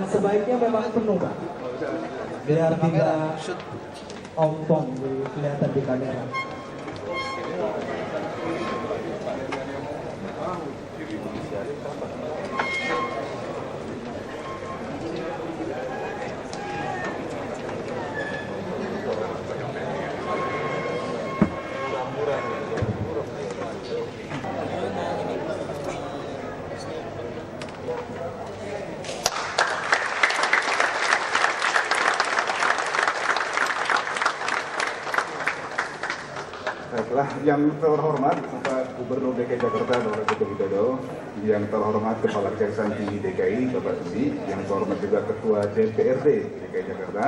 sebaiknya memang penuh Pak, biar tidak ompong kelihatan di kamera. Baiklah, yang terhormat Bapak Gubernur DKI Jakarta Bapak Joko Widodo, yang terhormat Kepala Kejaksaan Tinggi DKI Bapak Susi, yang terhormat juga Ketua DPRD DKI Jakarta,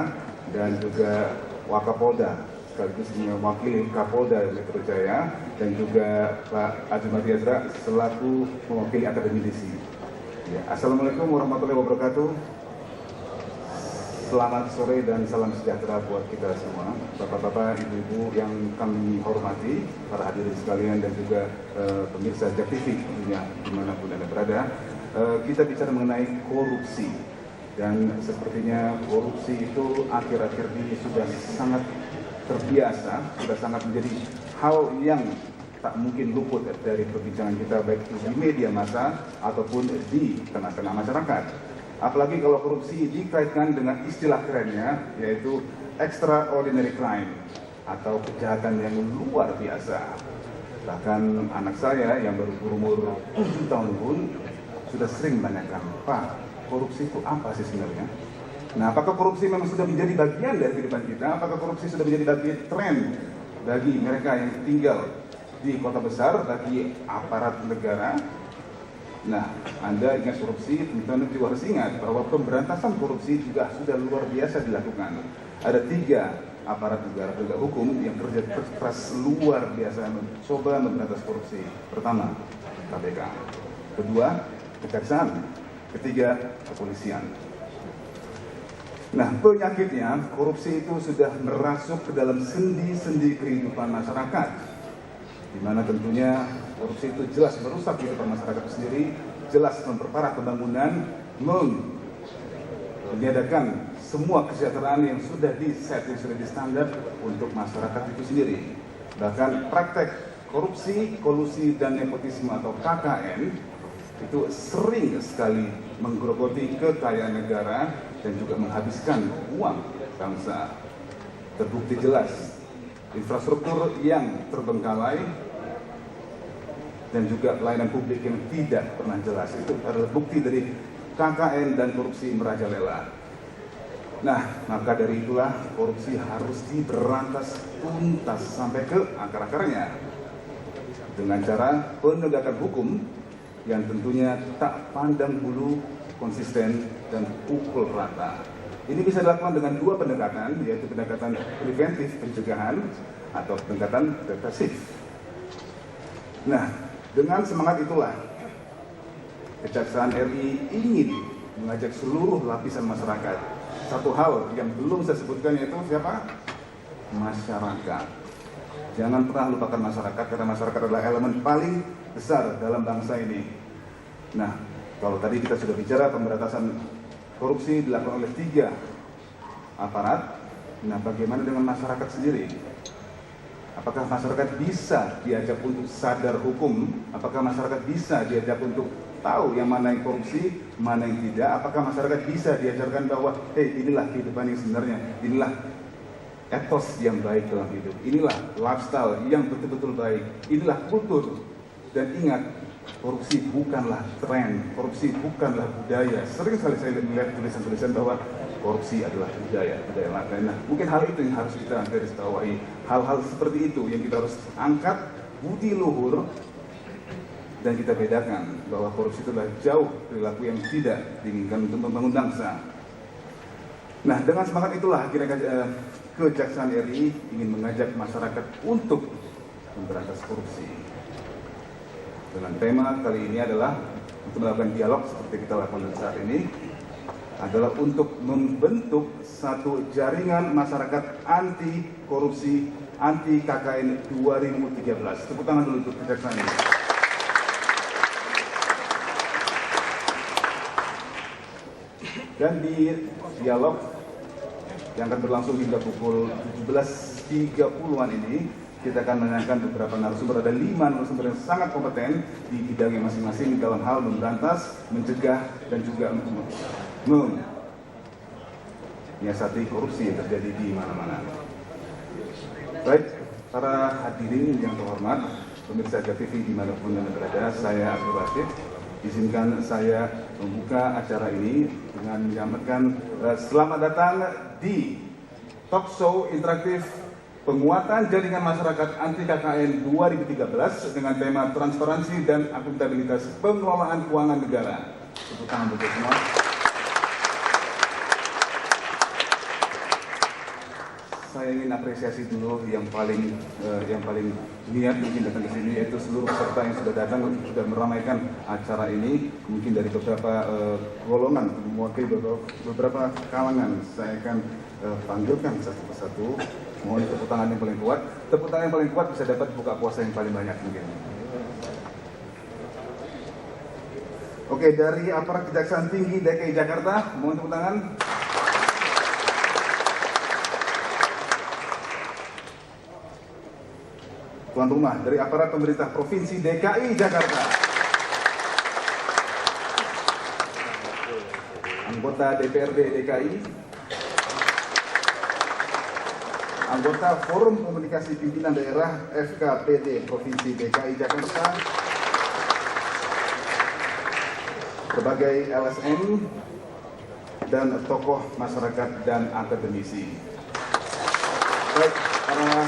dan juga Wakapolda sekaligus mewakili Kapolda Metro Jaya, dan juga Pak Azimat Yazra selaku mewakili akademisi. Ya, Assalamualaikum warahmatullahi wabarakatuh. Selamat sore dan salam sejahtera buat kita semua, bapak-bapak, ibu-ibu yang kami hormati, para hadirin sekalian dan juga pemirsa Jak TV tentunya dimanapun Anda berada. Kita bicara mengenai korupsi, dan sepertinya korupsi itu akhir-akhir ini sudah sangat terbiasa, sudah sangat menjadi hal yang tak mungkin luput dari perbincangan kita baik di media massa ataupun di tengah-tengah masyarakat. Apalagi kalau korupsi dikaitkan dengan istilah kerennya, yaitu extraordinary crime atau kejahatan yang luar biasa. Bahkan anak saya yang baru berumur 7 tahun pun sudah sering menanyakan, Pak, korupsi itu apa sih sebenarnya? Nah, apakah korupsi memang sudah menjadi bagian dari kehidupan kita? Apakah korupsi sudah menjadi bagian tren bagi mereka yang tinggal di kota besar, bagi aparat negara? Nah, Anda ingat korupsi, teman-teman juga harus ingat bahwa pemberantasan korupsi juga sudah luar biasa dilakukan. Ada 3 aparat negara penegak hukum yang kerja keras luar biasa mencoba memberantas korupsi. Pertama, KPK. Kedua, Kejaksaan. Ketiga, kepolisian. Nah, penyakitnya korupsi itu sudah merasuk ke dalam sendi-sendi kehidupan masyarakat, di mana tentunya korupsi itu jelas merusak kehidupan masyarakat itu sendiri, jelas memperparah pembangunan, meniadakan semua kesejahteraan yang sudah di-set, yang sudah di-standar untuk masyarakat itu sendiri. Bahkan praktek korupsi, kolusi, dan nepotisme atau KKN itu sering sekali menggerogoti kekayaan negara dan juga menghabiskan uang bangsa. Terbukti jelas infrastruktur yang terbengkalai dan juga pelayanan publik yang tidak pernah jelas. Itu adalah bukti dari KKN dan korupsi merajalela. Nah, maka dari itulah korupsi harus diberantas tuntas sampai ke akar-akarnya dengan cara penegakan hukum yang tentunya tak pandang bulu, konsisten, dan pukul rata. Ini bisa dilakukan dengan 2 pendekatan, yaitu pendekatan preventif pencegahan atau pendekatan represif. Nah, dengan semangat itulah Kejaksaan RI ingin mengajak seluruh lapisan masyarakat. Satu hal yang belum saya sebutkan yaitu siapa? Masyarakat. Jangan pernah lupakan masyarakat, karena masyarakat adalah elemen paling besar dalam bangsa ini. Nah, kalau tadi kita sudah bicara pemberantasan korupsi dilakukan oleh 3 aparat, nah bagaimana dengan masyarakat sendiri? Apakah masyarakat bisa diajak untuk sadar hukum? Apakah masyarakat bisa diajak untuk tahu yang mana yang korupsi, mana yang tidak? Apakah masyarakat bisa diajarkan bahwa, inilah kehidupan yang sebenarnya, inilah etos yang baik dalam hidup, inilah lifestyle yang betul-betul baik, inilah kultur. Dan ingat, korupsi bukanlah tren, korupsi bukanlah budaya. Sering sekali saya melihat tulisan-tulisan bahwa korupsi adalah budaya lain. Nah, mungkin hal itu yang harus kita garis bawahi. Hal-hal seperti itu yang kita harus angkat budi luhur dan kita bedakan bahwa korupsi itu adalah jauh perilaku yang tidak diinginkan untuk membangun bangsa. Nah, dengan semangat itulah akhirnya Kejaksaan RI ingin mengajak masyarakat untuk memberantas korupsi. Dengan tema kali ini adalah untuk melakukan dialog seperti kita lakukan saat ini, adalah untuk membentuk satu jaringan masyarakat anti korupsi, anti KKN 2013. Tepuk tangan dulu untuk Kejaksaan ini. Dan di dialog yang akan berlangsung hingga pukul 17.30-an ini, kita akan menanyakan beberapa narasumber. Ada 5 narasumber yang sangat kompeten di bidangnya masing-masing dalam hal memberantas, mencegah, dan juga menyiasati korupsi yang terjadi di mana-mana. Baik, para hadirin yang terhormat, pemirsa Ajak TV dimanapun Anda berada, saya Abdul Rashid. Izinkan saya membuka acara ini dengan menyampaikan selamat datang di talk show interaktif penguatan jaringan masyarakat anti KKN 2013 dengan tema transparansi dan akuntabilitas pengelolaan keuangan negara. Tepuk tangan untuk semua. Saya ingin apresiasi dulu yang paling niat mungkin datang ke sini, yaitu seluruh peserta yang sudah datang sudah meramaikan acara ini, mungkin dari beberapa golongan, mewakili beberapa kalangan. Saya akan panggilkan satu persatu. Mohon tepuk tangan yang paling kuat. Tepuk tangan yang paling kuat bisa dapat buka puasa yang paling banyak mungkin. Oke, dari aparat Kejaksaan Tinggi DKI Jakarta, mohon tepuk tangan. Tuan rumah dari aparat pemerintah Provinsi DKI Jakarta. Anggota DPRD DKI. Anggota Forum Komunikasi Pimpinan Daerah FKPD Provinsi DKI Jakarta. Berbagai LSM dan tokoh masyarakat dan akademisi. Baik, para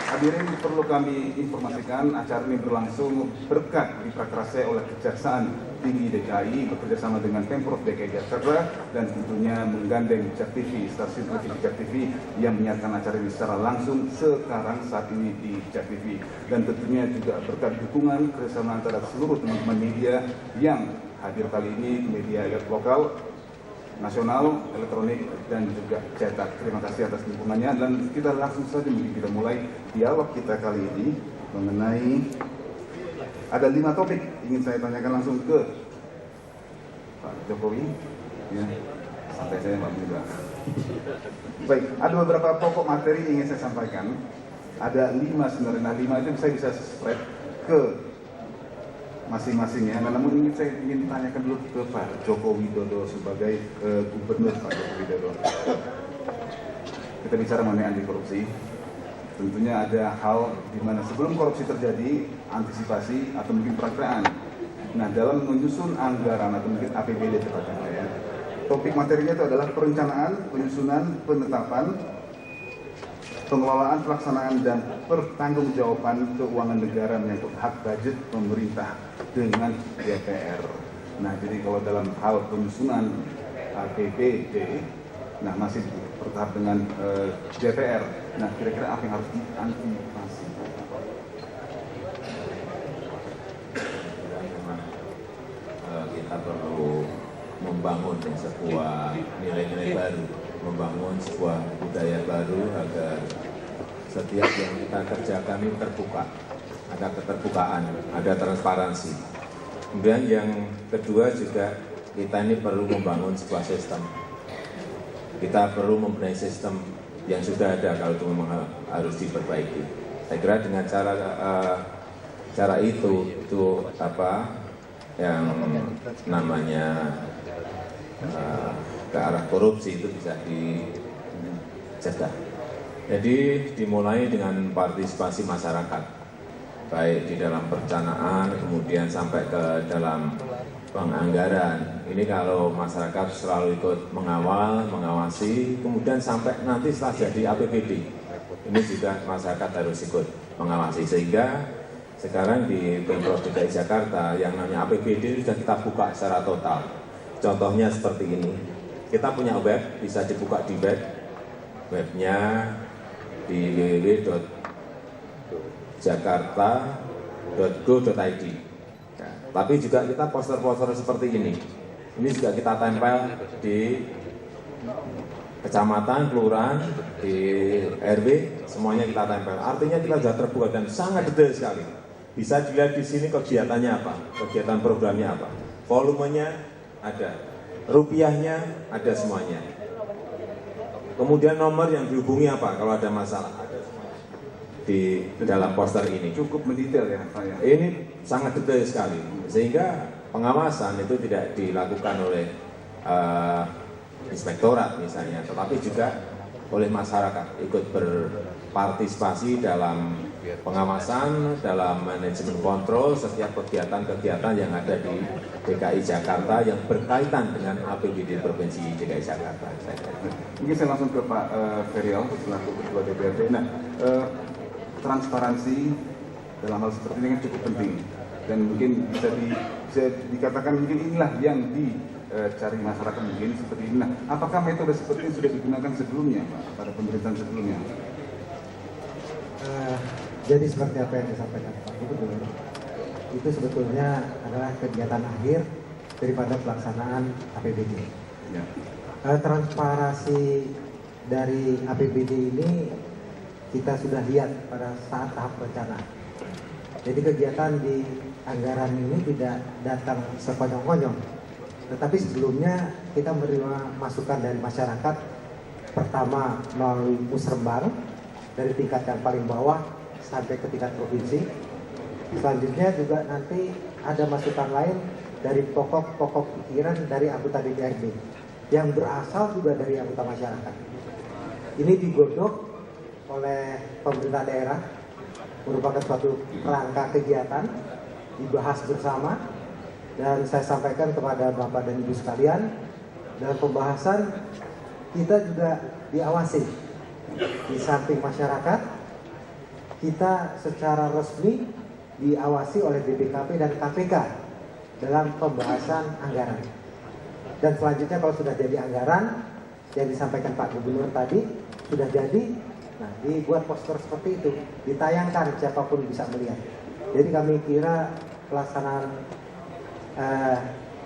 hadirin, perlu kami informasikan acara ini berlangsung berkat diprakarsa oleh Kejaksaan Tinggi DKI bekerjasama dengan Pemprov DKI Jakarta dan tentunya menggandeng Jak TV, stasiun televisi Jak TV yang menyiarkan acara ini secara langsung sekarang saat ini di Jak TV, dan tentunya juga berkat dukungan kerjasama antara seluruh teman-teman media yang hadir kali ini, media lokal, nasional, elektronik, dan juga cetak. Terima kasih atas dukungannya, dan kita langsung saja mungkin kita mulai dialog kita kali ini mengenai ada 5 topik ingin saya tanyakan langsung ke Pak Jokowi. Ya, santai saya Pak juga. Baik, ada beberapa pokok materi yang ingin saya sampaikan. Ada 5 sebenarnya. Nah, 5 itu saya bisa spread ke masing-masing ya. Nah, namun saya ingin tanyakan dulu ke Pak Joko Widodo sebagai Gubernur Pak Joko Widodo. Kita bicara mengenai anti korupsi. Tentunya ada hal di mana sebelum korupsi terjadi, antisipasi atau mungkin perakraan. Nah, dalam menyusun anggaran atau mungkin APBD tepatnya ya. Topik materinya itu adalah perencanaan, penyusunan, penetapan, pengelolaan, pelaksanaan, dan pertanggungjawaban keuangan negara menyangkut hak budget pemerintah dengan DPR. Nah, jadi kalau dalam hal penyusunan APBD, nah masih bertahap dengan DPR. Nah, kira-kira apa yang harus diantisipasi? Kita perlu membangun sebuah nilai-nilai baru, membangun sebuah budaya baru agar setiap yang kita kerjakan ini terbuka, ada keterbukaan, ada transparansi. Kemudian yang kedua juga kita ini perlu membangun sebuah sistem. Kita perlu membenahi sistem yang sudah ada kalau itu memang harus diperbaiki. Saya kira dengan cara itu apa yang namanya ke arah korupsi itu bisa dicegah. Jadi dimulai dengan partisipasi masyarakat, baik di dalam perencanaan, kemudian sampai ke dalam penganggaran. Ini kalau masyarakat selalu ikut mengawal, mengawasi, kemudian sampai nanti setelah jadi APBD, ini juga masyarakat harus ikut mengawasi. Sehingga sekarang di Pemprov DKI Jakarta yang namanya APBD sudah kita buka secara total. Contohnya seperti ini, kita punya web, bisa dibuka di webnya di www.jakarta.go.id. Tapi juga kita poster-poster seperti ini juga kita tempel di kecamatan, kelurahan, di RW, semuanya kita tempel. Artinya kita sudah terbuka dan sangat detail sekali. Bisa dilihat di sini kegiatannya apa, kegiatan programnya apa, volumenya ada, rupiahnya ada semuanya. Kemudian nomor yang dihubungi apa kalau ada masalah, ada semuanya di dalam poster ini. Cukup mendetail ya Pak ya. Ini sangat detail sekali, sehingga pengawasan itu tidak dilakukan oleh inspektorat misalnya, tetapi juga oleh masyarakat ikut berpartisipasi dalam pengawasan, dalam manajemen kontrol setiap kegiatan-kegiatan yang ada di DKI Jakarta yang berkaitan dengan APBD Provinsi DKI Jakarta. Mungkin saya langsung ke Pak Ferial selaku Ketua DPRD. Nah, transparansi dalam hal seperti ini kan cukup penting dan mungkin bisa dikatakan mungkin inilah yang dicari masyarakat mungkin seperti ini. Nah, apakah metode seperti ini sudah digunakan sebelumnya Pak pada pemerintahan sebelumnya? Jadi seperti apa yang disampaikan Pak Gubernur, itu sebetulnya adalah kegiatan akhir daripada pelaksanaan APBD. Ya. Transparansi dari APBD ini kita sudah lihat pada saat tahap perencanaan. Jadi kegiatan di anggaran ini tidak datang sekonyong-konyong, tetapi sebelumnya kita menerima masukan dari masyarakat, pertama melalui musrembang dari tingkat yang paling bawah sampai ke tingkat provinsi. Selanjutnya juga nanti ada masukan lain dari pokok-pokok pikiran dari anggota DPRD yang berasal juga dari anggota masyarakat. Ini digodok oleh pemerintah daerah, merupakan suatu rangka kegiatan, dibahas bersama, dan saya sampaikan kepada Bapak dan Ibu sekalian, dalam pembahasan kita juga diawasi. Di samping masyarakat, kita secara resmi diawasi oleh BPKP dan KPK dalam pembahasan anggaran. Dan selanjutnya kalau sudah jadi anggaran yang disampaikan Pak Gubernur tadi sudah jadi, nah dibuat poster seperti itu, ditayangkan siapapun bisa melihat. Jadi kami kira pelaksanaan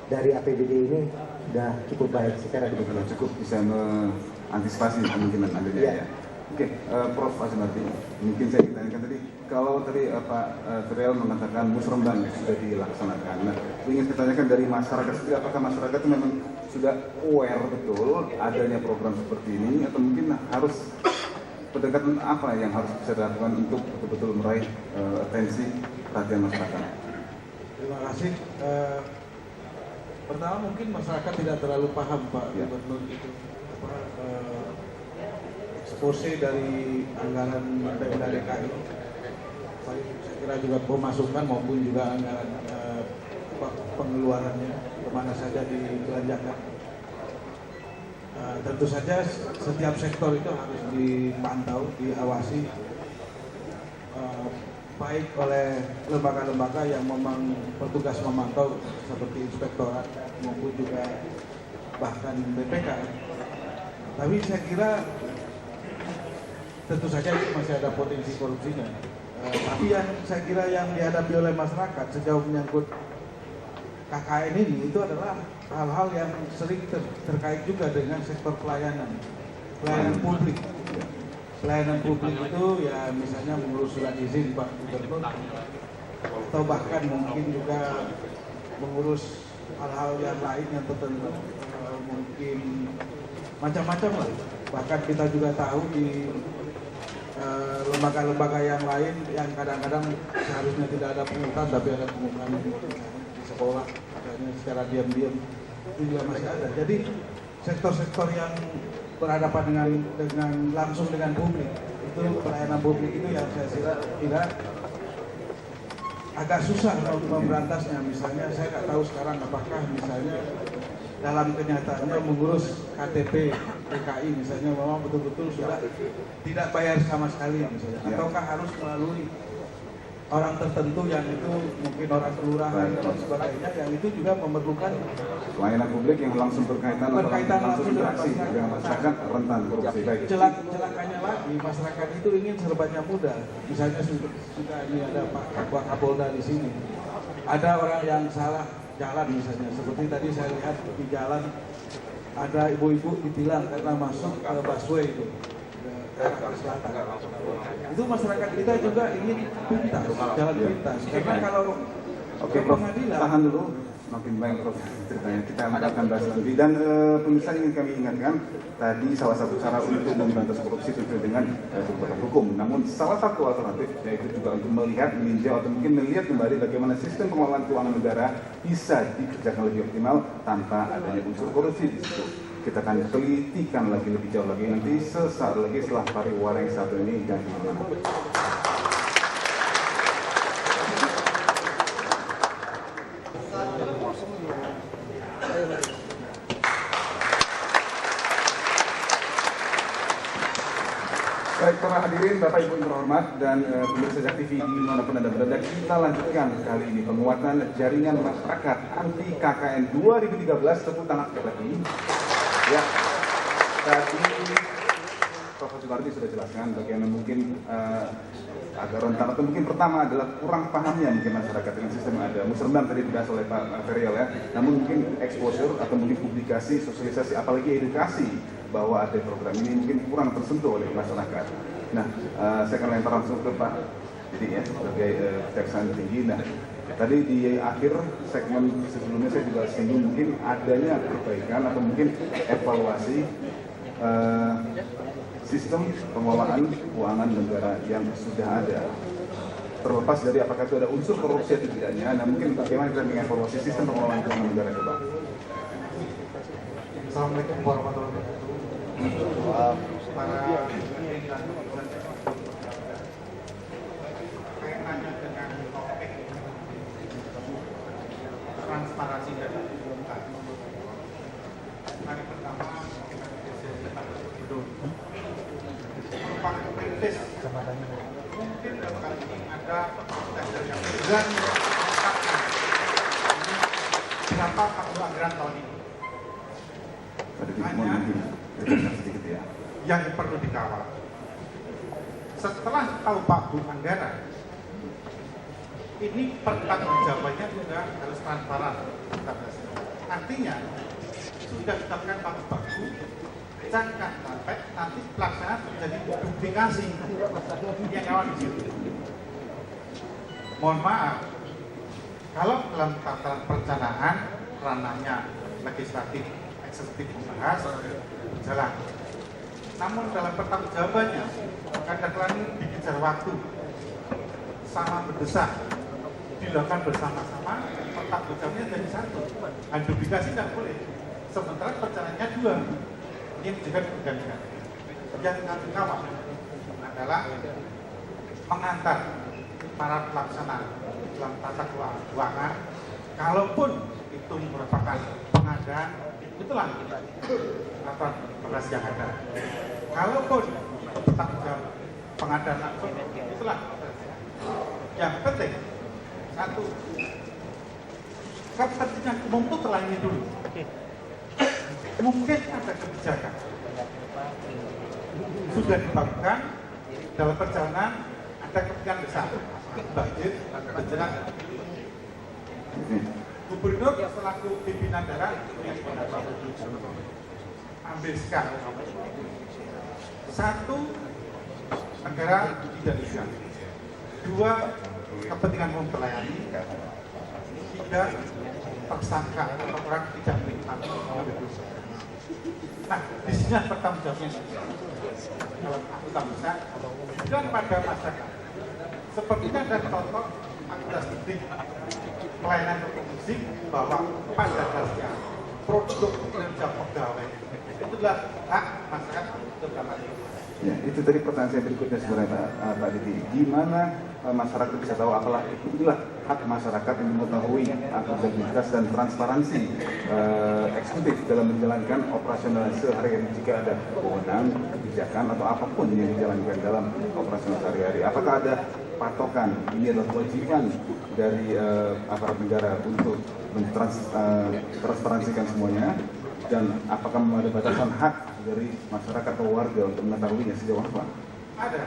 dari APBD ini sudah cukup baik secara Sudah cukup bisa mengantisipasi kemungkinan adanya ya. Oke, Prof. Azmardi, mungkin saya ditanyakan tadi, kalau tadi Pak Ferial mengatakan musrembang sudah dilaksanakan. Nah, ingin saya tanyakan dari masyarakat sendiri, apakah masyarakat itu memang sudah aware betul adanya program seperti ini, atau mungkin harus pendekatan apa yang harus bisa dilakukan untuk betul-betul meraih atensi perhatian masyarakat? Terima kasih. Pertama mungkin masyarakat tidak terlalu paham Pak Gubernur itu ekspose dari anggaran Pemda DKI. Saya kira juga pemasukan maupun juga anggaran pengeluarannya kemana saja dibelanjakan. Tentu saja setiap sektor itu harus dipantau, diawasi baik oleh lembaga-lembaga yang memang bertugas memantau seperti inspektorat maupun juga bahkan BPK. Tapi saya kira tentu saja ini masih ada potensi korupsinya. Tapi yang saya kira yang dihadapi oleh masyarakat sejauh menyangkut KKN ini itu adalah hal-hal yang sering terkait juga dengan sektor pelayanan publik. Pelayanan publik itu ya misalnya mengurus surat izin Pak Gubernur, atau bahkan mungkin juga mengurus hal-hal yang lain yang tertentu, mungkin macam-macam lah. Bahkan kita juga tahu di lembaga-lembaga yang lain yang kadang-kadang seharusnya tidak ada pungutan tapi ada pungutan di sekolah, misalnya secara diam-diam itu juga masih ada. Jadi sektor-sektor yang berhadapan dengan langsung dengan publik, itu pelayanan publik itu yang saya kira agak susah memberantasnya. Misalnya saya nggak tahu sekarang apakah misalnya dalam kenyataannya mengurus KTP DKI misalnya memang betul-betul sudah tidak bayar sama sekali misalnya, ataukah harus melalui orang tertentu yang itu mungkin orang kelurahan dan sebagainya, yang itu juga memerlukan pelayanan publik yang langsung berkaitan langsung interaksi dengan masyarakat rentan korupsi. Celakanya lagi masyarakat itu ingin serbanya mudah. Misalnya sudah ini ada Pak Kapolda di sini, ada orang yang salah jalan misalnya, seperti tadi saya lihat di jalan ada ibu-ibu ditilang karena masuk ke busway itu ke selatan. Itu masyarakat kita juga ingin pintas, jalan pintas. Karena kalau Oke, Prof, tahan dulu. Semakin baik Prof. Ceritanya kita akan bahas nanti. Dan pemirsa ingin kami ingatkan, tadi salah satu cara untuk memberantas korupsi tentu dengan berbagai hukum. Namun salah satu alternatif yaitu juga untuk melihat, meninjau atau mungkin melihat kembali bagaimana sistem pengelolaan keuangan negara bisa dikerjakan lebih optimal tanpa adanya unsur korupsi di situ. Kita akan telitikan lagi lebih jauh lagi nanti sesaat lagi setelah pariwara yang satu ini dan baik para hadirin, Bapak Ibu yang terhormat dan pemirsa Jak TV dimanapun Anda berada, kita lanjutkan kali ini penguatan jaringan masyarakat anti KKN 2013. Tepuk tangan sekali lagi. Ya, tadi Prof. Supardi sudah jelaskan bagaimana mungkin agak rentan atau mungkin pertama adalah kurang pahamnya mungkin masyarakat dengan sistem yang ada. Musrembang tadi dibahas oleh Pak Ferial ya, namun mungkin exposure atau mungkin publikasi, sosialisasi, apalagi edukasi bahwa ada program ini mungkin kurang tersentuh oleh masyarakat. Nah, saya akan lempar langsung ke Pak Didi ya, sebagai Kejaksaan Tinggi. Nah, tadi di akhir segmen sebelumnya saya juga singgung mungkin adanya perbaikan atau mungkin evaluasi sistem pengelolaan keuangan negara yang sudah ada. Terlepas dari apakah itu ada unsur korupsi atau tidaknya, nah mungkin bagaimana kita mengevaluasi sistem pengelolaan keuangan negara coba. Assalamualaikum warahmatullahi wabarakatuh. Para kaitannya dengan topik transparansi dan akuntabel. Hari pertama kita belum merupakan kritis. Mungkin dalam kali ini ada dasar yang berat berapa faktor anggaran tahun ini. Hanya sedikit ya. yang perlu dikawal. Setelah tahu Pak Bu anggaran, ini pertanggungjawabannya juga harus transparan. Artinya sudah ditetapkan Pak Bu, jangan sampai nanti pelaksanaan terjadi duplikasi yang awal di situ. Mohon maaf, kalau dalam tataran perencanaan ranahnya legislatif, eksekutif membahas berjalan. Namun dalam pertanggungjawabannya kadang-kadang dikejar waktu sama mendesak, dilakukan bersama-sama, pertanggungjawabannya jadi satu. Duplikasi tidak boleh. Sementara perencanaannya dua, yang juga digantikan. Yang kami kawal adalah mengantar para pelaksana dalam tata keuangan, kalaupun itu merupakan pengadaan, itulah aturan beras yang ada. Kalaupun bertanggung pengadaan langsung, itulah yang penting. Satu, kepentingan umum itu terlayani dulu. Mungkin ada kebijakan sudah dibangun dalam perjalanan, ada kepentingan besar, budget, berjalan. Gubernur selaku pimpinan daerah ambil sikap. Satu, negara tidak bisa. Dua, kepentingan umum terlayani. Tiga, tersangka atau orang tidak menikmati mengambil dosa. Nah, di sini pertanggungjawabnya kalau aku tak bisa dan pada masyarakat. Sepertinya ada contoh aktivitas penting pelayanan produksi bahwa pada dasarnya produk kinerja pegawai itulah hak masyarakat terutama. Ya, itu tadi pertanyaan saya berikutnya sebenarnya Pak Didi. Gimana masyarakat bisa tahu apalah inilah hak masyarakat yang mengetahui akuntabilitas dan transparansi eksekutif dalam menjalankan operasional sehari-hari jika ada wewenang, kebijakan atau apapun yang dijalankan dalam operasional sehari-hari. Apakah ada patokan ini adalah kewajiban dari aparat negara untuk mentransparansikan semuanya, dan apakah ada batasan hak dari masyarakat atau warga untuk mengetahuinya sejauh apa? Ada.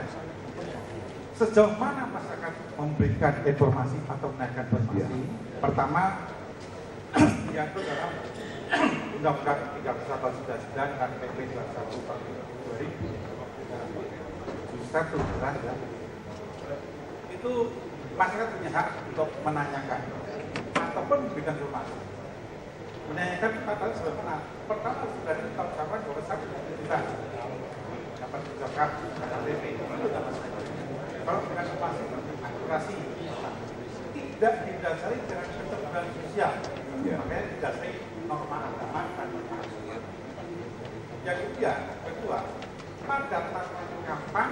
Sejauh mana masyarakat memberikan informasi atau menaikkan informasi? Ya. Pertama, diatur dalam Undang-Undang 31 dan PP 21 tahun 2000. Itu masyarakat punya hak untuk menanyakan ataupun memberikan informasi. menanyakan kepada sebenarnya pertama sudah ditetapkan bahwa satu identitas dapat diucapkan KTP itu tidak masalah. Kalau dengan pasti akurasi tidak didasari dengan ketentuan sosial, makanya didasari norma agama dan norma sosial. Yang kedua, pada tataran kapan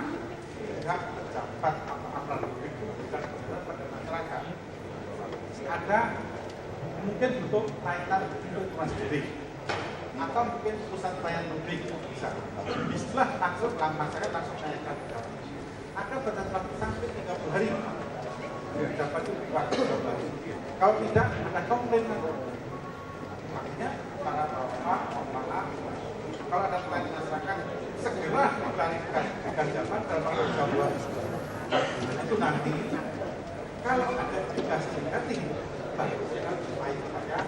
pihak pejabat atau aparat publik itu bukan pada masyarakat. Ada mungkin untuk layanan untuk sendiri atau mungkin pusat pelayanan publik bisa. Istilah langsung masyarakat langsung tanyakan. Ada batas waktu sampai 30 hari dapat waktu 12 hari. Kalau tidak ada komplain, makanya para bapak, kalau ada pelayanan masyarakat segera diklarifikasikan zaman dalam waktu 30 hari. Itu nanti kalau ada indikasi negatif baru kita main kepada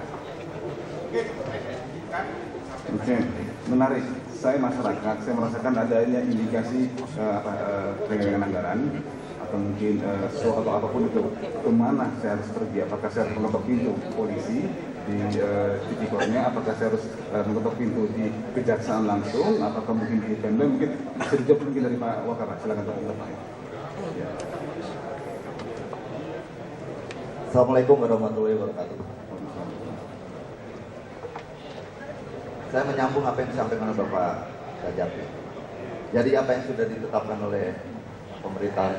Oke, menarik. Saya masyarakat, saya merasakan adanya indikasi penyelewengan anggaran atau mungkin atau apapun itu. Kemana saya harus pergi? Apakah saya harus mengetok pintu polisi di tipikornya? Apakah saya harus mengetok pintu di kejaksaan langsung? Apakah mungkin di Pemda? Mungkin bisa dijawab mungkin dari Pak Wakar. Silakan Pak. Ya. Assalamualaikum warahmatullahi wabarakatuh. Saya menyambung apa yang disampaikan oleh Bapak Gajah. Jadi apa yang sudah ditetapkan oleh pemerintah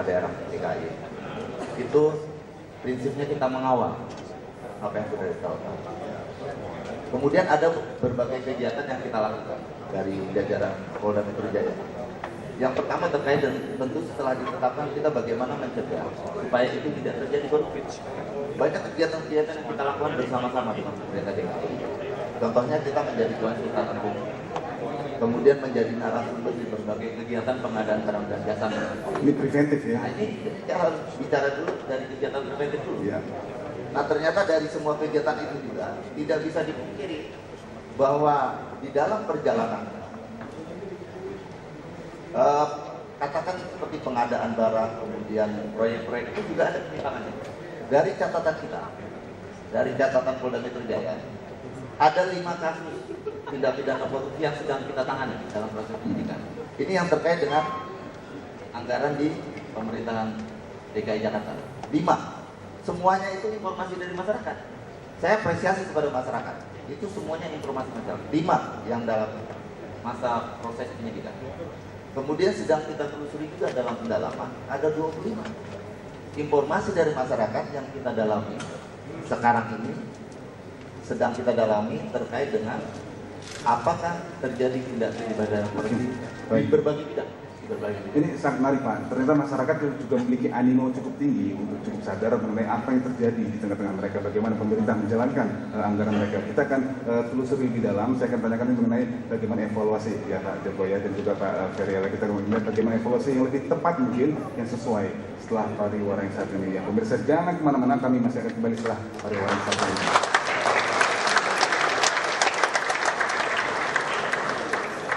daerah DKI itu prinsipnya kita mengawal apa yang sudah ditetapkan. Kemudian ada berbagai kegiatan yang kita lakukan dari jajaran Polda Metro Jaya. Yang pertama terkait dan tentu setelah ditetapkan kita bagaimana mencegah supaya itu tidak terjadi korupsi. Banyak kegiatan-kegiatan yang kita lakukan bersama-sama dengan pemerintah DKI. Contohnya kita menjadi konsultan hukum, kemudian menjadi narasumber di berbagai kegiatan pengadaan barang dan jasa. Ini preventif ya? Nah, ini kita harus bicara dulu dari kegiatan preventif dulu. Ya. Nah ternyata dari semua kegiatan itu juga tidak bisa dipungkiri bahwa di dalam perjalanan katakan seperti pengadaan barang, kemudian proyek-proyek itu juga ada penyimpangannya. Dari catatan kita, dari catatan Polda Metro Jaya, ada 5 kasus tindak pidana korupsi yang sedang kita tangani dalam proses penyidikan. Ini yang terkait dengan anggaran di pemerintahan DKI Jakarta. 5. Semuanya itu informasi dari masyarakat. Saya apresiasi kepada masyarakat. Itu semuanya informasi masyarakat. 5 yang dalam masa proses penyidikan. Kemudian sedang kita telusuri juga dalam pendalaman ada 25 informasi dari masyarakat yang kita dalami sekarang ini, sedang kita dalami terkait dengan apakah terjadi tindak pidana korupsi di berbagai bidang. Ini sangat menarik Pak. Ternyata masyarakat juga memiliki animo cukup tinggi untuk cukup sadar mengenai apa yang terjadi di tengah-tengah mereka, bagaimana pemerintah menjalankan anggaran mereka. Kita akan telusuri di dalam. Saya akan tanyakan mengenai bagaimana evaluasi ya Pak Joko ya dan juga Pak Ferry. Kita akan melihat bagaimana evaluasi yang lebih tepat mungkin yang sesuai setelah pariwara yang saat ini. Ya pemirsa jangan kemana-mana, kami masih akan kembali setelah pariwara yang satu ini.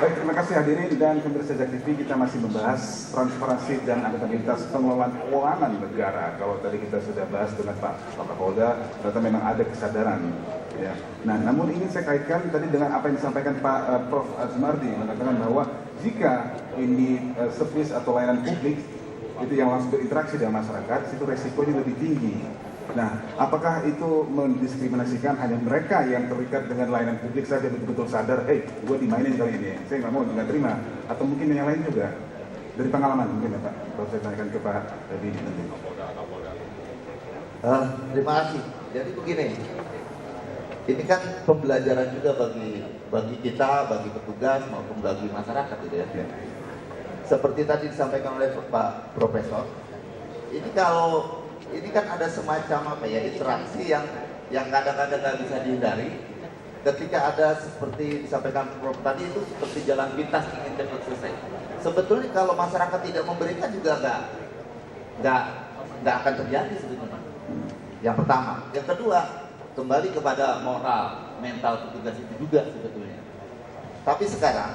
Baik, terima kasih hadirin dan pemirsa Jak TV. Kita masih membahas transparansi dan akuntabilitas pengelolaan keuangan negara. Kalau tadi kita sudah bahas dengan Pak Kapolda, ternyata memang ada kesadaran. Ya. Nah, namun ingin saya kaitkan tadi dengan apa yang disampaikan Pak Prof. Azmardi, mengatakan bahwa jika ini servis atau layanan publik itu yang langsung berinteraksi dengan masyarakat, itu resikonya lebih tinggi. Nah, apakah itu mendiskriminasikan hanya mereka yang terikat dengan layanan publik saja betul-betul sadar, gue dimainin kali ini, saya nggak mau, nggak terima, atau mungkin yang lain juga dari pengalaman mungkin ya Pak, kalau saya tanyakan ke Pak tadi nanti. Terima kasih. Jadi begini, ini kan pembelajaran juga bagi kita, bagi petugas maupun bagi masyarakat gitu ya. Seperti tadi disampaikan oleh Pak Profesor, ini kan ada semacam interaksi yang kadang-kadang nggak bisa dihindari. Ketika ada seperti disampaikan Prof tadi itu seperti jalan pintas ingin cepat selesai. Sebetulnya kalau masyarakat tidak memberikan juga nggak akan terjadi sebetulnya. Yang pertama, yang kedua kembali kepada moral, mental petugas itu juga sebetulnya. Tapi sekarang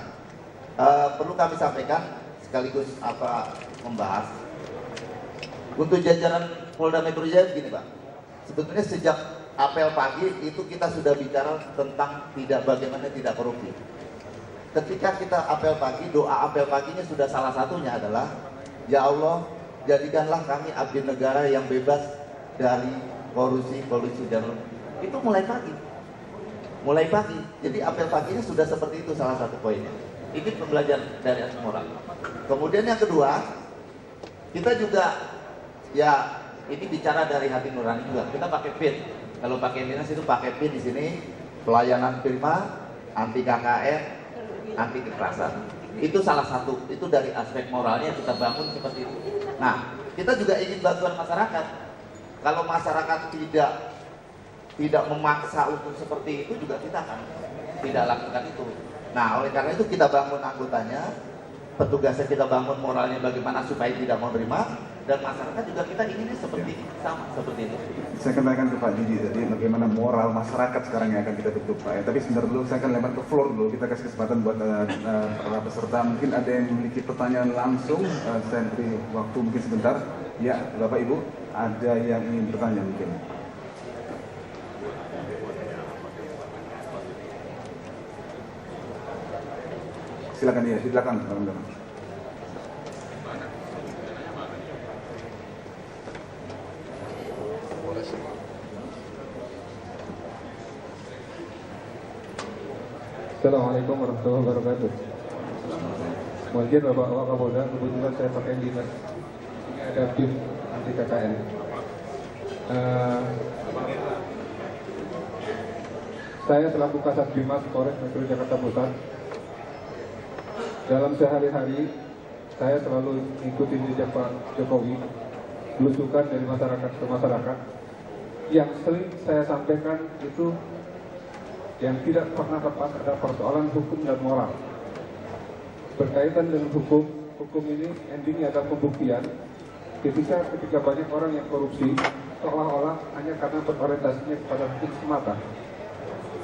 perlu kami sampaikan sekaligus membahas untuk jajaran Polda Metro Jaya begini Pak. Sebetulnya sejak apel pagi itu kita sudah bicara tentang bagaimana tidak korupsi. Ketika kita apel pagi, doa apel paginya sudah salah satunya adalah, ya Allah, jadikanlah kami abdi negara yang bebas dari korupsi dan itu mulai pagi. Jadi apel paginya sudah seperti itu, salah satu poinnya. Ini pembelajaran dari aspek moral. Kemudian yang kedua, kita juga ya ini bicara dari hati nurani juga. Kita pakai PIN. Kalau pakai dinas itu pakai PIN di sini, pelayanan prima, anti KKN, anti kekerasan. Itu salah satu. Itu dari aspek moralnya kita bangun seperti itu. Nah, kita juga ingin bantuan masyarakat. Kalau masyarakat tidak memaksa untuk seperti itu, juga kita akan tidak lakukan itu. Nah, oleh karena itu kita bangun anggotanya, petugasnya kita bangun moralnya bagaimana supaya tidak menerima, dan masyarakat juga kita inginnya seperti sama seperti itu. Saya akan tanyakan ke Pak Didi tadi bagaimana moral masyarakat sekarang yang akan kita tutup, Pak. Tapi sebentar dulu saya akan lempar ke floor dulu. Kita kasih kesempatan buat para peserta. Mungkin ada yang memiliki pertanyaan langsung. Saya beri waktu mungkin sebentar. Ya, Bapak Ibu, ada yang ingin bertanya mungkin. Silakan ya, di belakang teman-teman. Assalamualaikum warahmatullahi wabarakatuh. Mungkin Bapak Wakapolda, kebetulan saya pakai dinas. Ini ada tim anti KKN. Saya selaku Kasat Bimas Polres Metro Jakarta Pusat. Dalam sehari-hari saya selalu ikuti jejak Pak Jokowi, belusukan dari masyarakat ke masyarakat. Yang sering saya sampaikan itu yang tidak pernah lepas adalah persoalan hukum dan moral. Berkaitan dengan hukum ini endingnya adalah pembuktian. Ketika banyak orang yang korupsi, seolah-olah hanya karena berorientasinya kepada hukum semata.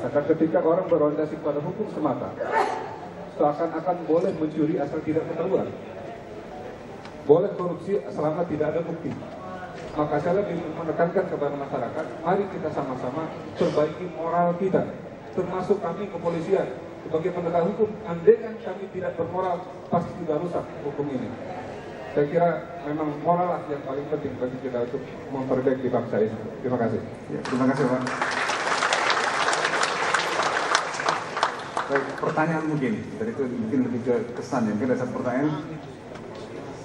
Maka ketika orang berorientasi kepada hukum semata, seakan-akan boleh mencuri asal tidak ketahuan, boleh korupsi selama tidak ada bukti. Maka saya lebih menekankan kepada masyarakat, mari kita sama-sama perbaiki moral kita, termasuk kami kepolisian sebagai penegak hukum. Andai kan kami tidak bermoral, pasti juga rusak hukum ini. Saya kira memang moral lah yang paling penting bagi kita untuk memperbaiki bangsa ini. Terima kasih. Ya, terima kasih Pak. Baik, pertanyaan mungkin. Dari itu mungkin lebih ke kesan ya. Mungkin ada satu pertanyaan.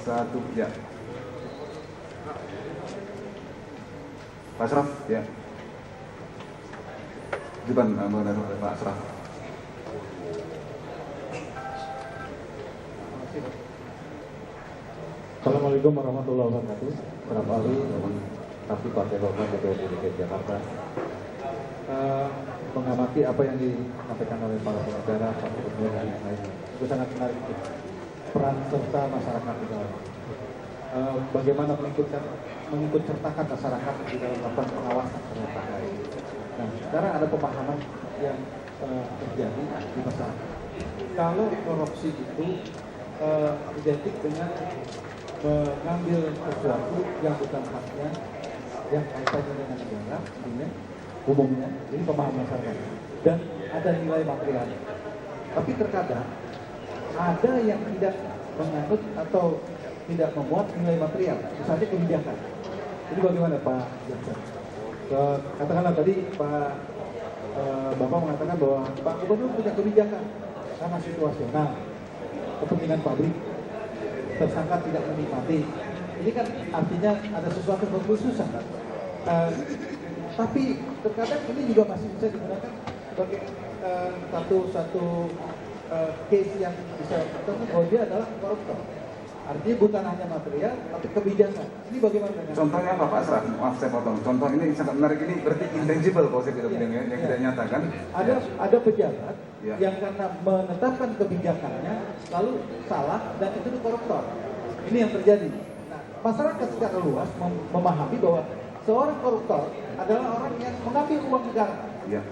Satu, ya. Pak Asraf, ya. Jiban, Pak Asraf. Assalamualaikum warahmatullahi wabarakatuh. Berapa kali fraksi Partai Golkar DPRD DKI Jakarta mengamati apa yang disampaikan oleh para pengacara, para gubernur dan yang lainnya. Itu sangat menarik. Peran serta masyarakat di dalam bagaimana mengikut sertakan masyarakat di dalam melakukan pengawasan terhadap KKN. Nah, sekarang ada pemahaman yang terjadi di masyarakat. Kalau korupsi itu identik dengan mengambil sesuatu yang bukan haknya, yang kaitannya dengan negara, umumnya, ini pemahaman masyarakat. Dan ada nilai material. Tapi terkadang ada yang tidak menganut atau tidak memuat nilai material, misalnya kebijakan. Ini bagaimana Pak Jaksa? Katakanlah tadi Pak Bapak mengatakan bahwa Pak Gubernur punya kebijakan sangat situasional, kepentingan pabrik, tersangka tidak menikmati. Ini kan artinya ada sesuatu kekhususan kan? Tapi terkadang ini juga masih bisa digunakan sebagai satu case yang bisa ketemu bahwa dia adalah koruptor. Artinya bukan hanya material, tapi kebijakan. Ini bagaimana dengan Contohnya apa Pak Asraf? Maaf saya potong. Contoh ini sangat menarik, ini berarti intangible kalau saya tidak bilang ya, yang tidak nyata kan? ada pejabat Ya. yang karena menetapkan kebijakannya lalu salah dan itu koruptor. Ini yang terjadi. Nah, masyarakat secara luas memahami bahwa seorang koruptor adalah orang yang mengambil uang negara, Ya.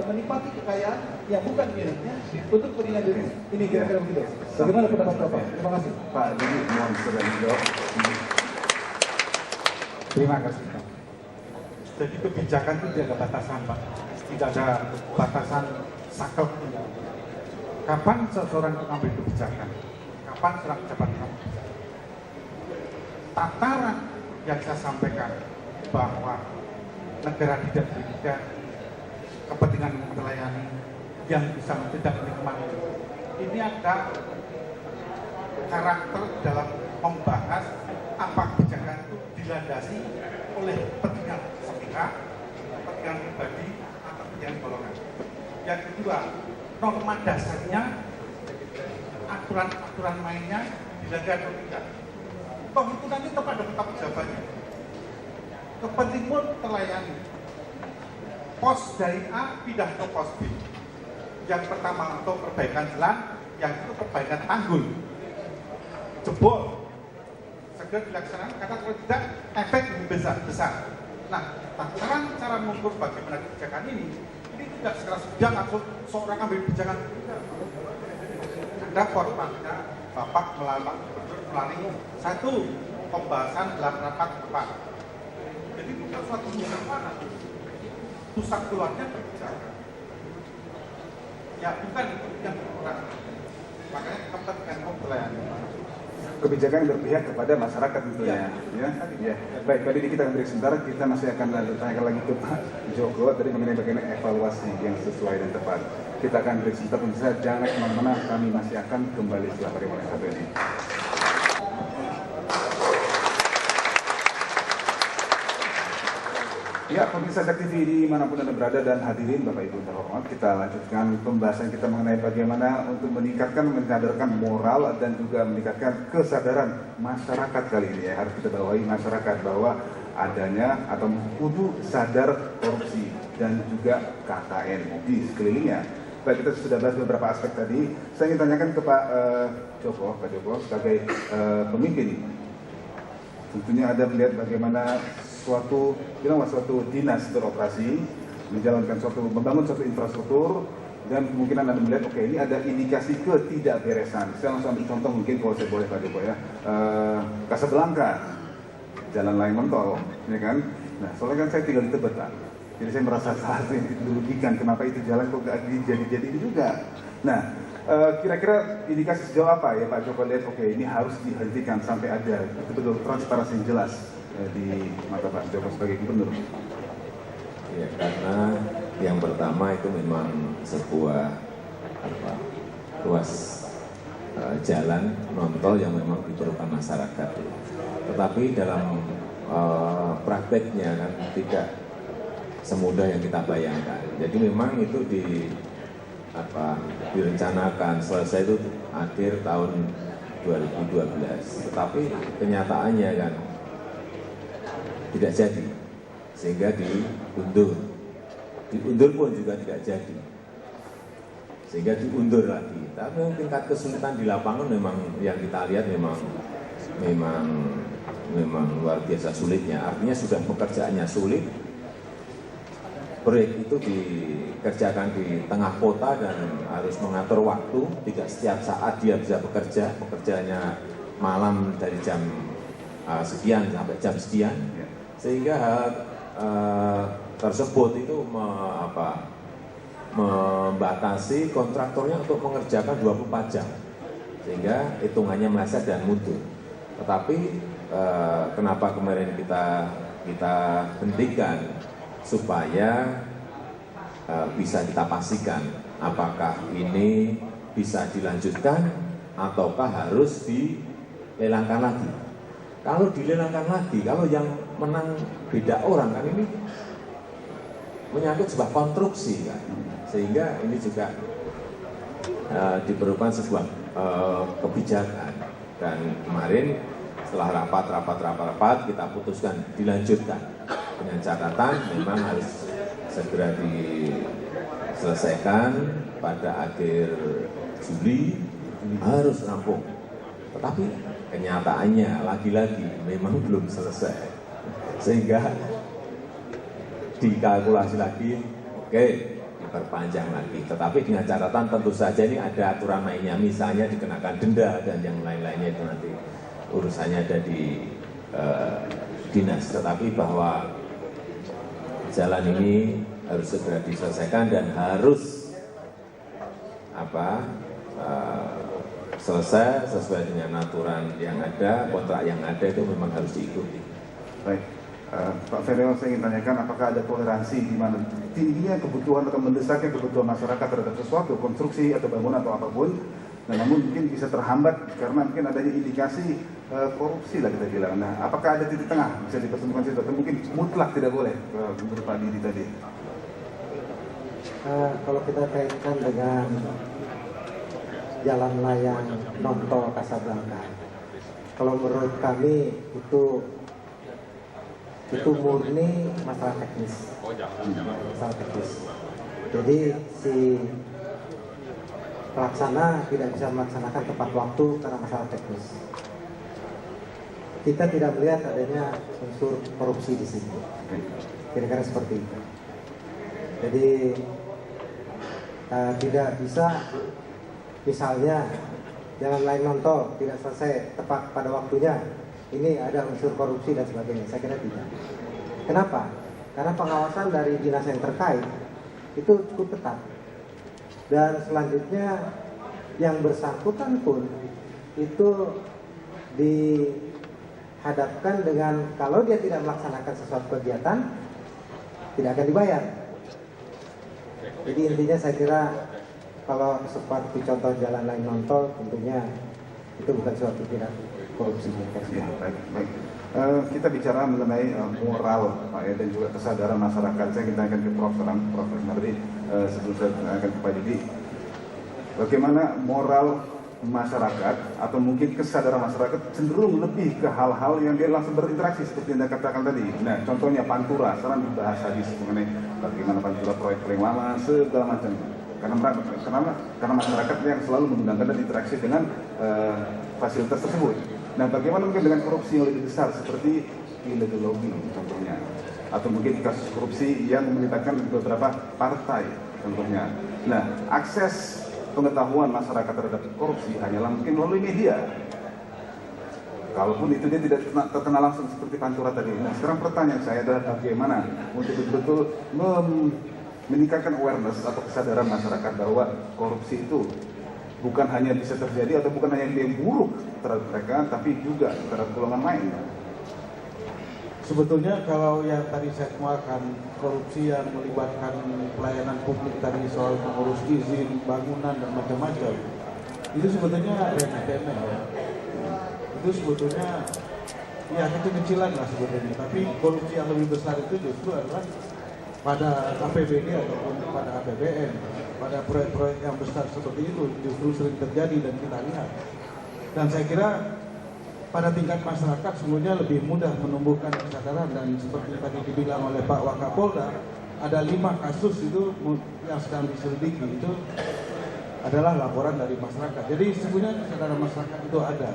menikmati kekayaan yang bukan miliknya untuk kepentingan diri. Ini kira-kira begitu. Bagaimana pendapat Bapak? Terima kasih. Pak Didi, mohon segera dijawab. Terima kasih Pak. Jadi kebijakan itu tidak ada batasan, Pak. Tidak ada batasan saklek. Kapan seseorang itu ambil kebijakan? Kapan seorang pejabat mengambil kebijakan? Tataran yang saya sampaikan bahwa negara tidak berikan kepentingan melayani yang bisa tidak menikmati. Ini ada karakter dalam membahas apa kebijakan itu dilandasi oleh kepentingan sepihak, kepentingan pribadi, atau kepentingan golongan. Yang kedua, norma dasarnya, aturan-aturan mainnya dilanggar atau tidak. Toh itu nanti kepada petang jawabannya. Kepentingan terlayani. Pos dari A pindah ke pos B. Yang pertama untuk perbaikan jalan, yang itu perbaikan tanggul. Jebol. Segera dilaksanakan karena kalau tidak efek lebih besar. Nah, tataran cara mengukur bagaimana kebijakan ini tidak segera sudah langsung seorang ambil kebijakan. Ada formatnya, Bapak melalui satu pembahasan dalam rapat depan. Jadi bukan suatu musyawarah, pusat keluarnya kebijakan. Ya bukan yang berkurang. Makanya kepentingan pembelajaran. Kebijakan yang berpihak kepada masyarakat tentunya. Ya. Baik, tadi kita akan break sebentar. Kita masih akan tanyakan lagi ke Pak Joko tadi mengenai bagaimana evaluasi yang sesuai dan tepat. Kita akan break sebentar. Pemirsa, jangan kemana-mana. Kami masih akan kembali setelah bagaimana satu ini. Ya, pemirsa Jak TV dimanapun Anda berada dan hadirin Bapak Ibu terhormat, kita lanjutkan pembahasan kita mengenai bagaimana untuk meningkatkan, menyadarkan moral dan juga meningkatkan kesadaran masyarakat kali ini ya. Harus kita bawahi masyarakat bahwa adanya atau kudu sadar korupsi dan juga KKN di sekelilingnya. Baik, kita sudah bahas beberapa aspek tadi. Saya ingin tanyakan ke Pak Joko sebagai pemimpin. Tentunya ada melihat bagaimana suatu dinas beroperasi, membangun suatu infrastruktur, dan kemungkinan Anda melihat, oke, ini ada indikasi ketidakberesan. Saya langsung ambil contoh mungkin kalau saya boleh Pak Joko ya, Casablanca, jalan layang nontol, ya kan? Nah, soalnya kan saya tinggal di Tebet, Pak. Jadi saya merasa salah dirugikan, kenapa itu jalan kok gak jadi juga. Nah, kira-kira indikasi sejauh apa ya Pak Joko lihat, oke, ini harus dihentikan sampai ada betul-betul transparansi yang jelas di mata Pak Joko sebagai gubernur? Ya, karena yang pertama itu memang sebuah ruas jalan nontol yang memang diperlukan masyarakat. Tetapi dalam prakteknya kan tidak semudah yang kita bayangkan. Jadi memang itu direncanakan selesai itu akhir tahun 2012. Tetapi kenyataannya kan tidak jadi, sehingga diundur pun juga tidak jadi, sehingga diundur lagi. Tapi tingkat kesulitan di lapangan memang yang kita lihat memang luar biasa sulitnya. Artinya sudah pekerjaannya sulit, proyek itu dikerjakan di tengah kota dan harus mengatur waktu, tidak setiap saat dia bisa bekerja, pekerjaannya malam dari jam sekian sampai jam sekian. Sehingga tersebut itu membatasi kontraktornya untuk mengerjakan 24 jam, sehingga hitungannya meleset dan mundur. Tetapi kenapa kemarin kita hentikan supaya bisa kita pastikan apakah ini bisa dilanjutkan ataukah harus dilelangkan lagi. Kalau dilelangkan lagi, kalau yang menang beda orang kan ini menyangkut sebuah konstruksi kan, sehingga ini juga diperlukan sebuah kebijakan. Dan kemarin setelah rapat kita putuskan dilanjutkan dengan catatan memang harus segera diselesaikan pada akhir Juli, harus rampung. Tetapi kenyataannya lagi-lagi memang belum selesai, sehingga dikalkulasi lagi, oke, diperpanjang lagi. Tetapi dengan catatan tentu saja ini ada aturan mainnya, misalnya dikenakan denda dan yang lain-lainnya itu nanti urusannya ada di dinas. Tetapi bahwa jalan ini harus segera diselesaikan dan harus selesai sesuai dengan aturan yang ada, kontrak yang ada itu memang harus diikuti. Baik, Pak Ferrell, saya ingin tanyakan apakah ada toleransi di mana tingginya kebutuhan atau mendesaknya kebutuhan masyarakat terhadap sesuatu, konstruksi atau bangunan atau apapun, dan namun mungkin bisa terhambat karena mungkin adanya indikasi korupsi lah kita bilang. Nah, apakah ada titik tengah bisa dipertemukan situ atau mungkin mutlak tidak boleh menurut Pak Didi tadi? Kalau kita kaitkan dengan jalan layang non-tol Kasablanka, kalau menurut kami itu murni masalah teknis. Masalah teknis. Jadi si pelaksana tidak bisa melaksanakan tepat waktu karena masalah teknis. Kita tidak melihat adanya unsur korupsi di sini. Kira-kira seperti itu. Jadi tidak bisa misalnya jalan layang non-tol tidak selesai tepat pada waktunya, ini ada unsur korupsi dan sebagainya. Saya kira tidak. Kenapa? Karena pengawasan dari dinas yang terkait itu cukup ketat. Dan selanjutnya yang bersangkutan pun itu dihadapkan dengan kalau dia tidak melaksanakan sesuatu kegiatan tidak akan dibayar. Jadi intinya saya kira kalau seperti contoh jalan layang non-tol tentunya itu bukan suatu tindak korupsi. Ya, baik. Kita bicara mengenai moral, Pak, ya, dan juga kesadaran masyarakat. Saya ingin tanyakan ke Prof. sekarang, Prof. Nardi, sebelum saya akan ke Pak Didi. Bagaimana moral masyarakat atau mungkin kesadaran masyarakat cenderung lebih ke hal-hal yang dia langsung berinteraksi seperti yang Anda katakan tadi. Nah, contohnya Pantura, sekarang dibahas hadis mengenai bagaimana Pantura proyek paling lama segala macam. Karena masyarakat yang selalu menggunakan dan interaksi dengan fasilitas tersebut. Nah, bagaimana mungkin dengan korupsi yang lebih besar seperti illegal lobbying contohnya, atau mungkin kasus korupsi yang melibatkan beberapa partai contohnya. Nah, akses pengetahuan masyarakat terhadap korupsi hanyalah mungkin melalui media. Kalaupun itu dia tidak terkena langsung seperti Pantura tadi. Nah, sekarang pertanyaan saya adalah bagaimana untuk betul-betul meningkatkan awareness atau kesadaran masyarakat bahwa korupsi itu bukan hanya bisa terjadi atau bukan hanya yang buruk terhadap mereka, tapi juga terhadap golongan lain. Sebetulnya kalau yang tadi saya kemukakan korupsi yang melibatkan pelayanan publik tadi soal mengurus izin, bangunan dan macam-macam, itu sebetulnya remeh-temeh ya. Itu sebetulnya ya kecil-kecilan lah sebetulnya. Tapi korupsi yang lebih besar itu justru adalah pada APBD ataupun pada APBN, pada proyek-proyek yang besar seperti itu justru sering terjadi dan kita lihat. Dan saya kira pada tingkat masyarakat sebenarnya lebih mudah menumbuhkan kesadaran, dan seperti tadi dibilang oleh Pak Wakapolda, ada 5 kasus itu yang sedang diselidiki itu adalah laporan dari masyarakat. Jadi sebenarnya kesadaran masyarakat itu ada.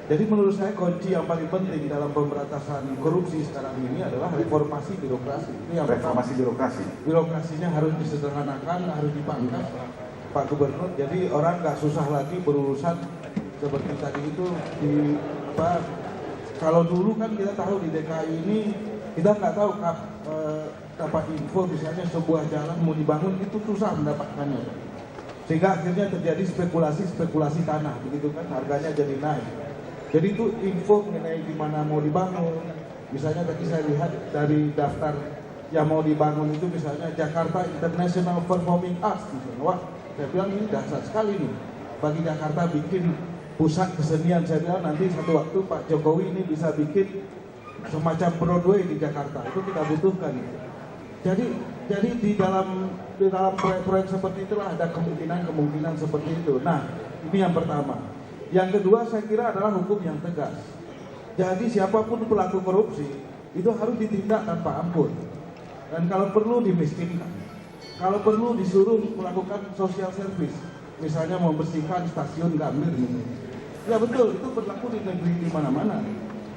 Jadi menurut saya kunci yang paling penting dalam pemberantasan korupsi sekarang ini adalah reformasi birokrasi. Ini yang Reformasi birokrasi. Birokrasinya harus disederhanakan, harus dipangkas, Pak Gubernur. Jadi orang nggak susah lagi berurusan seperti tadi itu kalau dulu kan kita tahu di DKI ini kita nggak tahu dapat info misalnya sebuah jalan mau dibangun itu susah mendapatkannya. Sehingga akhirnya terjadi spekulasi tanah, begitu kan, harganya jadi naik. Jadi itu info mengenai di mana mau dibangun. Misalnya tadi saya lihat dari daftar yang mau dibangun itu misalnya Jakarta International Performing Arts. Misalnya. Wah, saya bilang ini dahsyat sekali nih bagi Jakarta bikin pusat kesenian. Saya bilang nanti satu waktu Pak Jokowi ini bisa bikin semacam Broadway di Jakarta. Itu kita butuhkan. Jadi di dalam proyek-proyek seperti itulah ada kemungkinan seperti itu. Nah, ini yang pertama. Yang kedua saya kira adalah hukum yang tegas. Jadi siapapun pelaku korupsi itu harus ditindak tanpa ampun. Dan kalau perlu dimiskinkan. Kalau perlu disuruh melakukan social service. Misalnya membersihkan stasiun Gambir. Ya betul, itu berlaku di negeri di mana-mana.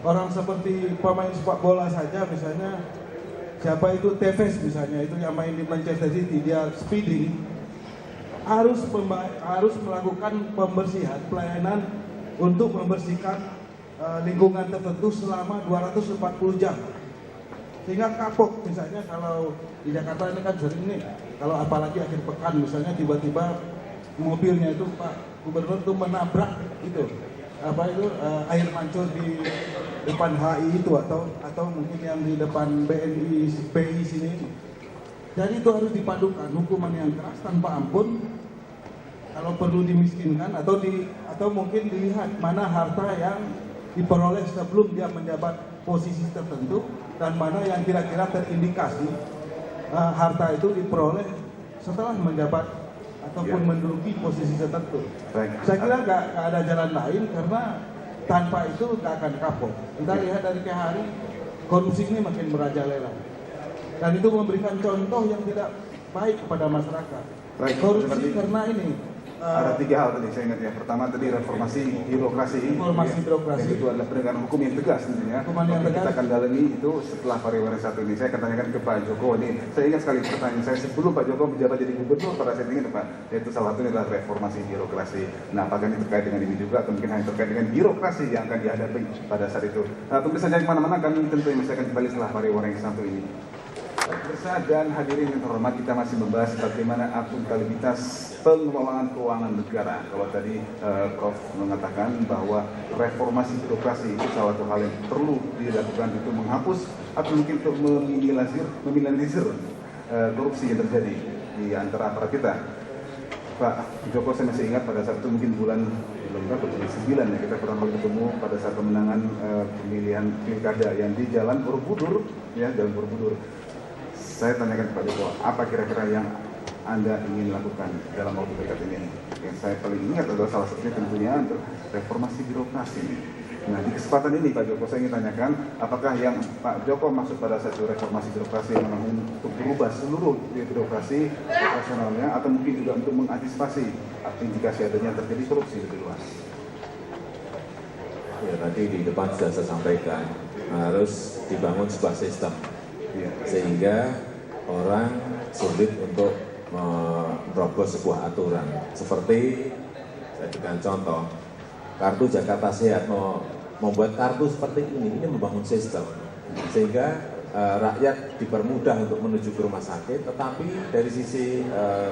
Orang seperti pemain sepak bola saja misalnya, siapa itu Tevez misalnya, itu yang main di Manchester City, dia speeding. Harus melakukan pembersihan, pelayanan untuk membersihkan lingkungan tertentu selama 240 jam. sehingga kapok. Misalnya kalau di Jakarta ini kan sering nih, kalau apalagi akhir pekan misalnya tiba-tiba mobilnya itu Pak Gubernur itu menabrak itu air mancur di depan HI itu atau mungkin yang di depan BI sini. Jadi itu harus dipadukan hukuman yang keras tanpa ampun. Kalau perlu dimiskinkan atau mungkin dilihat mana harta yang diperoleh sebelum dia menjabat posisi tertentu dan mana yang kira-kira terindikasi harta itu diperoleh setelah menjabat ataupun menduduki posisi tertentu. Saya kira nggak ada jalan lain karena tanpa itu nggak akan kapok. Kita lihat dari ke hari korupsi ini makin merajalela dan itu memberikan contoh yang tidak baik kepada masyarakat. Korupsi karena ini. Ada 3 hal tadi saya ingat ya. Pertama tadi reformasi birokrasi. Yang kedua adalah penegakan hukum yang tegas tentunya. Kita akan dalami itu setelah pariwara satu ini. Saya akan tanyakan ke Pak Joko ini. Saya ingat sekali pertanyaan saya sebelum Pak Joko menjabat jadi gubernur pada saat ini Pak. Yaitu salah satunya adalah reformasi birokrasi. Nah, apakah ini terkait dengan ini juga atau mungkin hanya terkait dengan birokrasi yang akan dihadapi pada saat itu. Nah, tentu saja kemana-mana kami tentu masih akan kembali setelah pariwara yang satu ini. Pemirsa dan hadirin yang terhormat, kita masih membahas bagaimana akuntabilitas pengelolaan keuangan negara. Kalau tadi Prof mengatakan bahwa reformasi birokrasi itu salah satu hal yang perlu dilakukan untuk menghapus atau mungkin untuk meminimalisir korupsi yang terjadi di antara aparat kita. Pak Joko, saya masih ingat pada saat itu mungkin bulan 9 ya, kita pernah bertemu pada saat pemenangan pemilihan pilkada yang di Jalan Borobudur ya, Jalan Borobudur. Saya tanyakan kepada Joko, apa kira-kira yang Anda ingin lakukan dalam waktu dekat ini? Yang saya paling ingat adalah salah satunya tentunya untuk reformasi birokrasi. Nah, di kesempatan ini Pak Joko, saya ingin tanyakan, apakah yang Pak Joko maksud pada satu reformasi birokrasi yang memang untuk berubah seluruh birokrasi operasionalnya, atau mungkin juga untuk mengantisipasi indikasi adanya terjadi korupsi lebih luas? Ya, tadi di depan sudah saya sampaikan, harus dibangun sebuah sistem. Sehingga orang sulit untuk menerobos sebuah aturan. Seperti saya berikan contoh, kartu Jakarta Sehat membuat kartu seperti ini membangun sistem sehingga rakyat dipermudah untuk menuju ke rumah sakit, tetapi dari sisi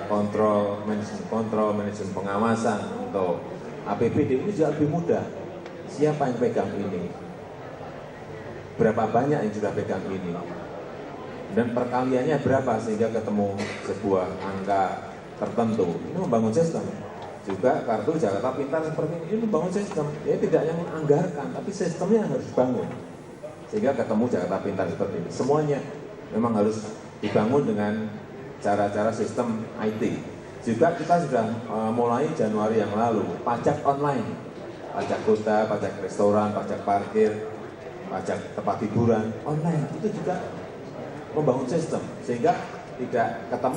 manajemen pengawasan untuk APBD ini juga lebih mudah. Siapa yang pegang ini? Berapa banyak yang sudah pegang ini? Dan perkaliannya berapa sehingga ketemu sebuah angka tertentu. Ini membangun sistem. Juga kartu Jakarta Pintar seperti ini membangun sistem. Ya tidak yang menganggarkan, tapi sistemnya harus dibangun. Sehingga ketemu Jakarta Pintar seperti ini. Semuanya memang harus dibangun dengan cara-cara sistem IT. Juga kita sudah mulai Januari yang lalu, pajak online. Pajak kota, pajak restoran, pajak parkir, pajak tempat hiburan, online. Itu juga membangun sistem sehingga tidak ketemu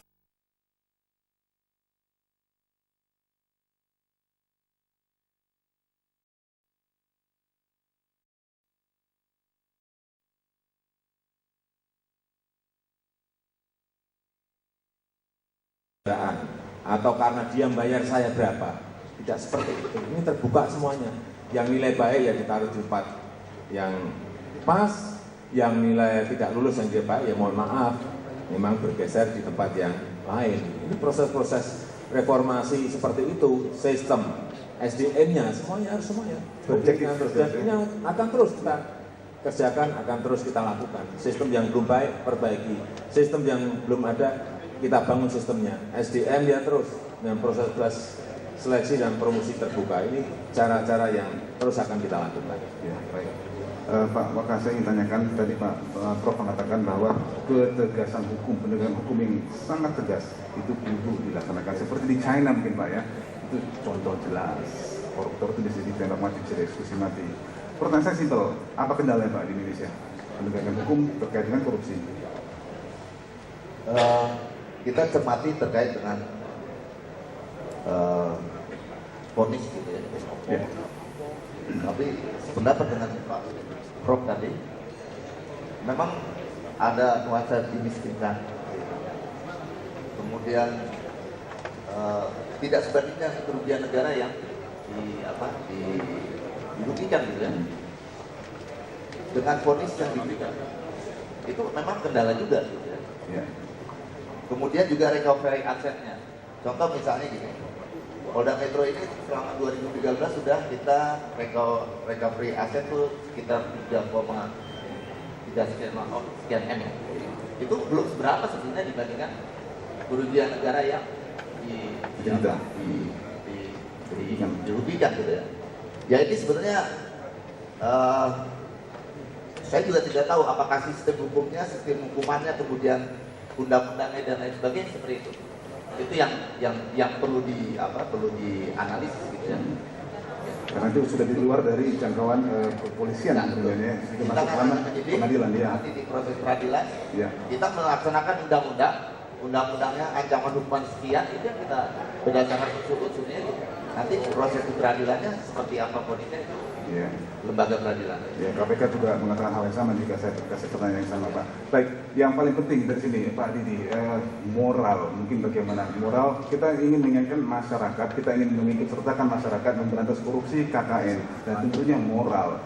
atau karena dia bayar saya berapa, tidak seperti itu. Ini terbuka semuanya. Yang nilai baik ya ditaruh di tempat yang pas, yang nilai tidak lulus yang dia baik, ya mohon maaf, memang bergeser di tempat yang lain. Ini proses-proses reformasi seperti itu, sistem SDM-nya semuanya harus ini akan terus kita kerjakan, akan terus kita lakukan. Sistem yang belum baik perbaiki, sistem yang belum ada kita bangun sistemnya. SDM ya terus dengan proses seleksi dan promosi terbuka. Ini cara-cara yang terus akan kita lakukan. Ya, baik. Pak Waka, saya ingin tanyakan, tadi Pak Prof mengatakan bahwa ketegasan hukum, penegakan hukum yang sangat tegas itu perlu dilaksanakan. Seperti di China mungkin Pak ya, itu contoh jelas. Koruptor itu bisa ditembak mati, bisa dieksekusi mati. Pertanyaan saya simpel, apa kendalanya Pak di Indonesia? Penegakan hukum terkait dengan korupsi. Kita cermati terkait dengan vonis gitu ya. Tapi sependapat dengan Pak Prof tadi, memang ada nuansa dimiskinkan. Kemudian tidak sebandingnya kerugian negara yang dirugikan gitu ya. Dengan vonis yang diberikan, itu itu memang kendala juga gitu ya. Ya. Kemudian juga recovery asetnya. Contoh misalnya gini, Polda Metro ini selama 2013 sudah kita recovery aset tuh sekitar 3,3 sekian M ya. Itu belum seberapa sebenarnya dibandingkan kerugian negara yang dirugikan gitu ya. Ya ini sebenarnya saya juga tidak tahu apakah sistem hukumnya, sistem hukumannya, kemudian undang-undangnya dan lain sebagainya seperti itu. Itu yang perlu dianalisis gitu ya. Karena itu sudah di luar dari jangkauan kepolisian sebenarnya, itu masuk ranah pengadilan ya. Nanti di proses peradilan Ya. kita melaksanakan undang-undangnya ancaman hukuman sekian, itu yang kita berdasarkan unsur-unsurnya gitu. Nanti proses peradilannya seperti apapun itu Ya. lembaga peradilan. Ya, KPK juga mengatakan hal yang sama jika saya kasih pertanyaan yang sama, Pak. Baik, yang paling penting dari sini, Pak Didi, moral, mungkin bagaimana moral? Kita ingin mengingatkan masyarakat, kita ingin mengikut sertakan masyarakat memberantas korupsi KKN, dan tentunya moral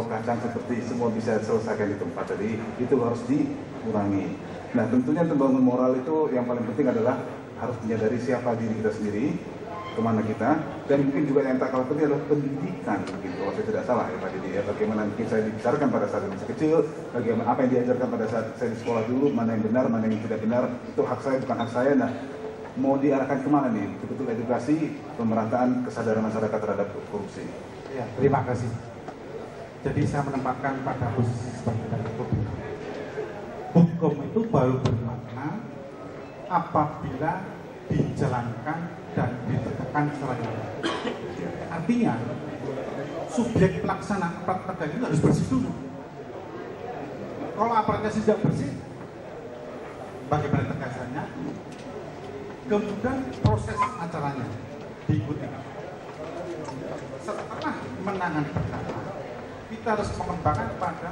kacang seperti semua bisa selesaikan di tempat tadi, itu harus dikurangi. Nah, tentunya untuk membangun moral itu yang paling penting adalah harus menyadari siapa diri kita sendiri, kemana kita, dan mungkin juga yang tak kalah penting adalah pendidikan, mungkin kalau saya tidak salah ya Pak Didi ya, bagaimana mungkin saya dibesarkan pada saat masih kecil, bagaimana apa yang diajarkan pada saat saya di sekolah dulu, mana yang benar, mana yang tidak benar, itu hak saya bukan hak saya. Nah, mau diarahkan kemana nih, betul-betul edukasi, pemerataan kesadaran masyarakat terhadap korupsi. Ya, terima kasih. Jadi saya menempatkan pada posisi sebagai hukum. Hukum itu baru bermakna apabila dijalankan dan ditegakkan secara nyata. Artinya, subjek pelaksana aparat negara itu harus bersih dulu. Kalau aparatnya tidak bersih, bagaimana tegasannya? Kemudian proses acaranya diikuti. Setelah menangani perkara, kita harus mengembangkan pada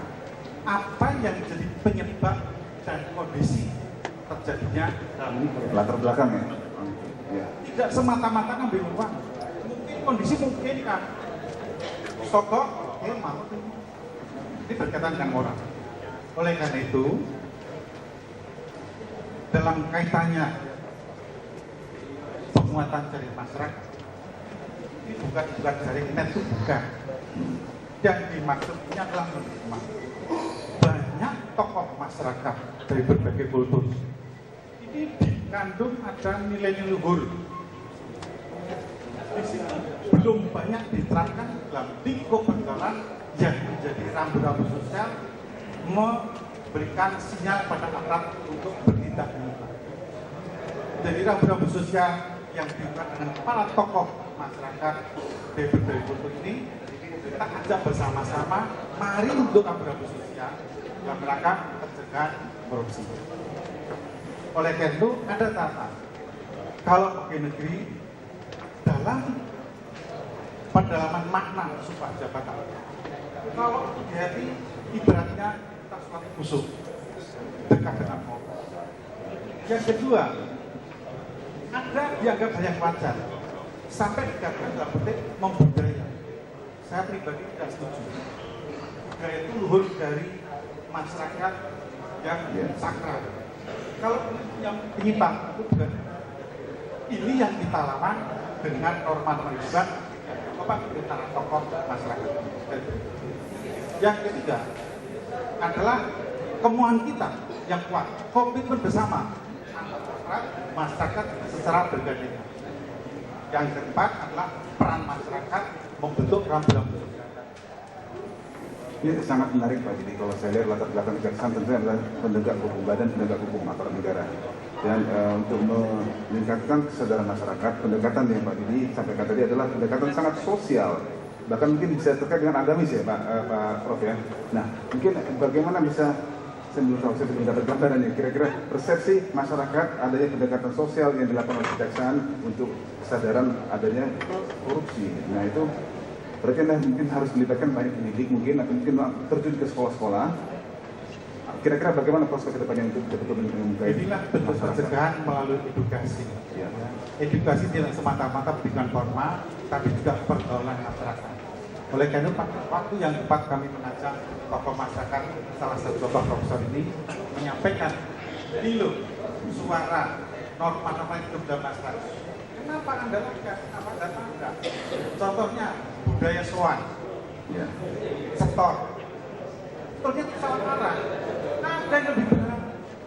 apa yang jadi penyebab dan kondisi terjadinya Latar belakang ya. Ya. tidak semata-mata ngambil uang. Mungkin kondisi memungkinkan. Sokok, ya mau. Ini berkaitan dengan moral. Oleh karena itu, dalam kaitannya penguatan jaring masyarakat, ini bukan jaring net itu bukan. Yang dimaksud ini adalah banyak tokoh masyarakat dari berbagai kultur. Ini dikandung ada nilai-nilai luhur. Di situ belum banyak diterapkan dalam lingkup berjalan yang menjadi rambu-rambu sosial, memberikan sinyal pada aparat untuk bertindak. Jadi rambu-rambu sosial yang diberikan dengan para tokoh masyarakat dari berbagai kultur ini, kita ajak bersama-sama, mari untuk rambu-rambu sosial dalam rangka pencegahan korupsi. Oleh karena itu ada catatan, kalau pegawai negeri dalam pendalaman makna sumpah jabatan, kalau itu di hati ibaratnya kita sholat khusyuk dekat dengan Allah. Yang kedua, ada dianggap hal yang wajar sampai dikatakan dalam petik membudaya. Saya pribadi tidak setuju. Budaya itu luhur dari masyarakat yang sakral. Kalau yang penyimpang itu bukan. Ini yang kita lawan dengan norma kewajiban antara tokoh masyarakat. Yang ketiga adalah kemauan kita yang kuat, komitmen bersama antara masyarakat secara bergandengan. Yang keempat adalah peran masyarakat membentuk rambu-rambu sosial. Ini sangat menarik Pak Didi, kalau saya lihat latar belakang kejaksaan tentunya adalah penegak hukum, badan penegak hukum aparat negara. Dan untuk meningkatkan kesadaran masyarakat, pendekatan yang Pak Didi sampaikan tadi adalah pendekatan sangat sosial. Bahkan mungkin bisa terkait dengan agamis ya Pak Prof ya. Nah, mungkin bagaimana bisa, saya belum tahu, saya belum dapat gambaran ya, kira-kira persepsi masyarakat adanya pendekatan sosial yang dilakukan oleh kejaksaan untuk kesadaran adanya korupsi. Nah itu berarti mungkin harus melibatkan banyak pendidik mungkin, atau mungkin terjun ke sekolah-sekolah. Kira-kira bagaimana prospek kedepannya untuk betul-betul mengukai inilah bentuk pencegahan melalui edukasi. Edukasi tidak semata-mata pendidikan formal, tapi juga pergaulan masyarakat. Oleh karena itu, waktu yang tepat kami mengajak tokoh masyarakat, salah satu tokoh profesor ini menyampaikan, ini loh suara norma-norma hidup dalam masyarakat. Kenapa Anda lakukan? Apa Anda? Contohnya budaya soan, setor. Sebetulnya itu salah arah. Ada yang lebih benar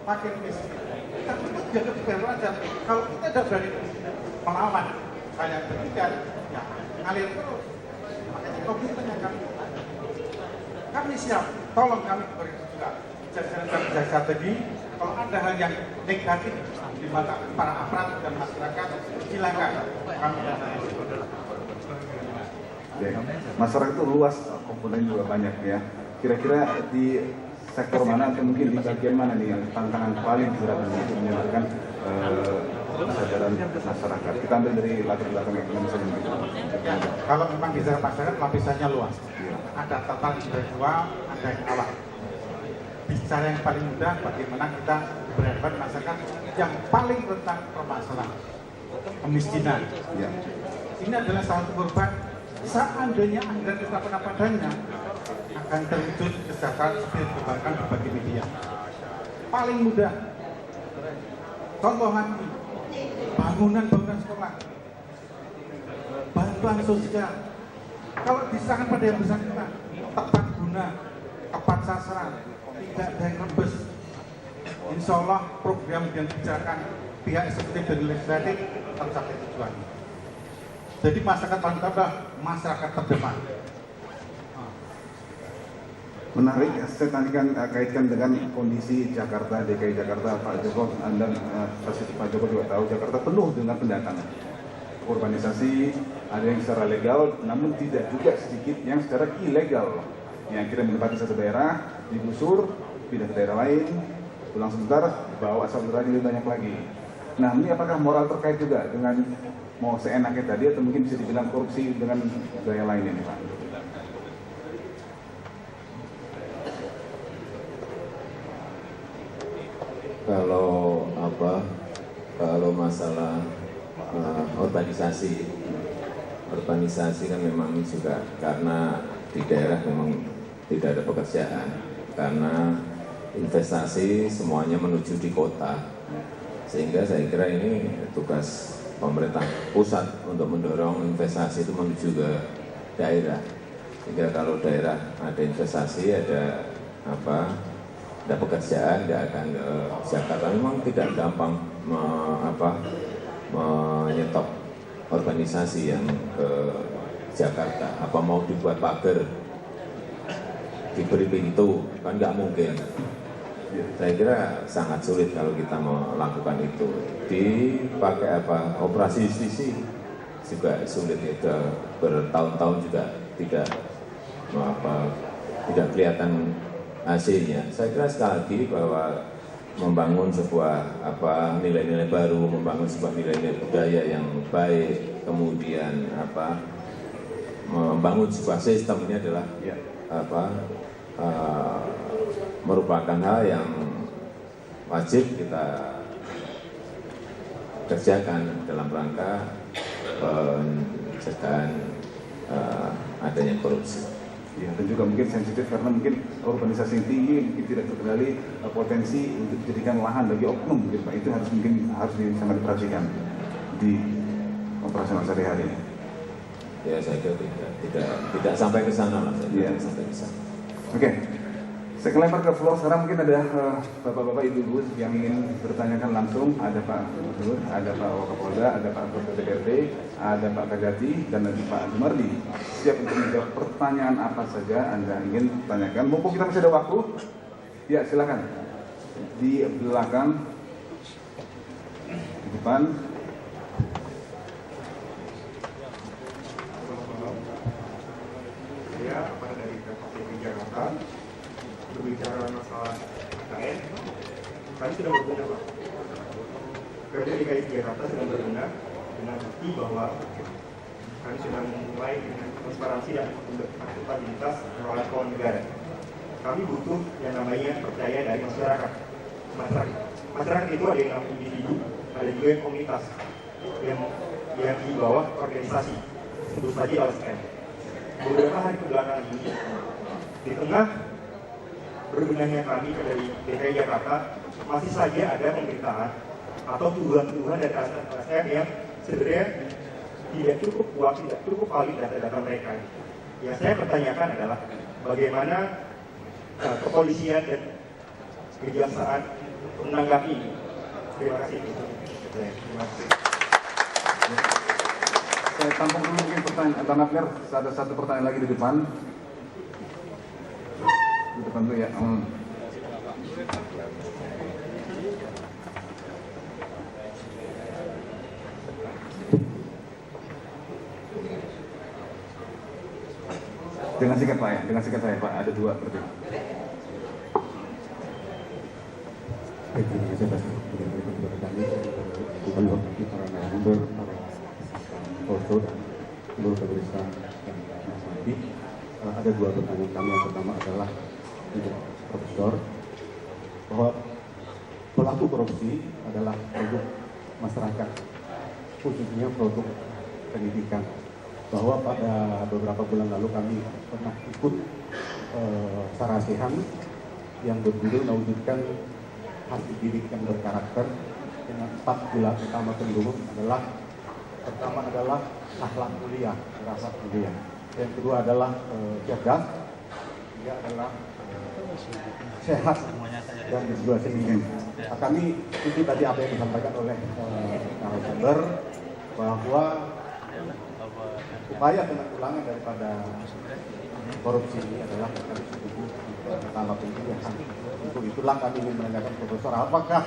makin miskin. Tapi itu juga kebebasan aja. Kalau kita tidak berani melawan kayak demikian, ya ngalir terus. Makanya kopi tanyakan. Kami siap, tolong kami beri juga jajaran strategi. Kalau ada hal yang negatif di mata para aparat dan masyarakat, silakan kami datang. Masyarakat itu luas, komponen juga banyak ya. Kira-kira di sektor mana atau mungkin di bagian mana nih yang tantangan paling berat untuk menyebarkan kesadaran masyarakat? Kita ambil dari latar belakang ekonomi saja. Ya, kalau memang bicara masyarakat, lapisannya luas. Ada tantangan intelektual, ada yang awal. Bicara yang paling mudah, bagaimana kita berhadapan masyarakat yang paling rentan permasalahan kemiskinan. Ya. Ini adalah salah satu korban. Seandainya anggaran kita padanya akan terwujud kesejahteraan seperti dikembangkan berbagai media. Paling mudah, contohan bangunan sekolah, bantuan sosial. Kalau diserahkan pada yang bersangkutan, tepat guna, tepat sasaran, tidak ada yang rembes. Insya Allah program yang dibicarakan pihak eksekutif dan legislatif tercapai tujuan. Jadi masyarakat paling adalah masyarakat terdepan. Menarik, saya tanyakan kaitkan dengan kondisi Jakarta, DKI Jakarta, Pak Joko, dan Pak Joko juga tahu Jakarta penuh dengan pendatang. Urbanisasi, ada yang secara legal, namun tidak juga sedikit yang secara ilegal. Yang akhirnya menempati satu daerah, digusur, pindah ke daerah lain, pulang sebentar, bawa asal usulnya lebih banyak lagi. Nah, ini apakah moral terkait juga dengan mau seenaknya tadi atau mungkin bisa dibilang korupsi dengan gaya lain ini, Pak? Kalau masalah urbanisasi kan memang juga karena di daerah memang tidak ada pekerjaan, karena investasi semuanya menuju di kota, sehingga saya kira ini tugas pemerintah pusat untuk mendorong investasi itu menuju ke daerah, sehingga kalau daerah ada investasi, ada pekerjaan, nggak akan ke Jakarta. Memang tidak gampang menyetop urbanisasi yang ke Jakarta. Apa mau dibuat pagar, diberi pintu, kan nggak mungkin. Saya kira sangat sulit kalau kita melakukan itu. Dipakai operasi justisi juga sulit, ya. Bertahun-tahun juga tidak kelihatan hasilnya. Saya kira sekali lagi bahwa membangun sebuah nilai-nilai baru, membangun sebuah nilai-nilai budaya yang baik, kemudian membangun sebuah sistem ini adalah merupakan hal yang wajib kita kerjakan dalam rangka pencegahan adanya korupsi. Ya, dan juga mungkin sensitif karena mungkin urbanisasi yang tinggi mungkin tidak terkendali, potensi untuk dijadikan lahan bagi oknum, mungkin Pak, itu harus sangat diperhatikan di operasional sehari-hari. Ya, saya kira tidak sampai ke sana lah, tidak sampai ke sana. Oke. Saya lempar ke floor sekarang, mungkin ada bapak-bapak ibu-ibu yang ingin bertanyakan langsung. Ada Pak Gubernur, ada Pak Wakapolda, ada Pak Ketua DPRD, ada Pak Kajati, dan nanti Pak Jumardi. Siap untuk menjawab pertanyaan apa saja Anda ingin tanyakan. Mumpung kita masih ada waktu, ya silakan. Di belakang, di depan. Saya dari KPP Jakarta. Berbicara masalah KKN, kami sudah berbenah, Pak. Kerja DKI Jakarta sedang berbenah dengan bukti bahwa kami sudah memulai dengan transparansi dan akuntabilitas pengelolaan keuangan negara. Kami butuh yang namanya percaya dari masyarakat. Masyarakat itu ada yang namanya individu, ada juga yang komunitas, yang di bawah organisasi, tentu saja LSM. beberapa hari kebelakang ini, di tengah berbenahnya kami dari DKI Jakarta, masih saja ada pemberitaan atau tuduhan-tuduhan dari ASN yang sebenarnya tidak cukup kuat, tidak cukup valid data-data mereka. Yang saya pertanyakan adalah bagaimana kepolisian dan kejaksaan menanggapi ini. Terima kasih. Terima kasih. Saya tampung dulu mungkin pertanyaan Tanapner. Ada satu pertanyaan lagi di depan. Di depan dulu ya. Dengan singkat Pak ya, dengan singkat saya Pak, ada dua berarti. Baik, terima kasih atas kepada kami, bukan waktu para narasumber, para foto dan seluruh pemeriksaan dan Mas Andi. Ada dua pertanyaan kami. Yang pertama adalah untuk Profesor, bahwa pelaku korupsi adalah produk masyarakat, khususnya produk pendidikan. Bahwa pada beberapa bulan lalu kami pernah ikut sarasihan yang berjudul mewujudkan hati didik yang berkarakter dengan 4 pilar utama pendukung adalah pertama adalah akhlak mulia, rasa mulia. Yang kedua adalah cerdas, ketiga adalah sehat dan kedua seni. Nah, kami ikuti tadi apa yang disampaikan oleh narasumber bahwa upaya penanggulangan daripada korupsi ini adalah kami setuju pertama pencegahan. Untuk itulah kami ingin menanyakan Profesor, apakah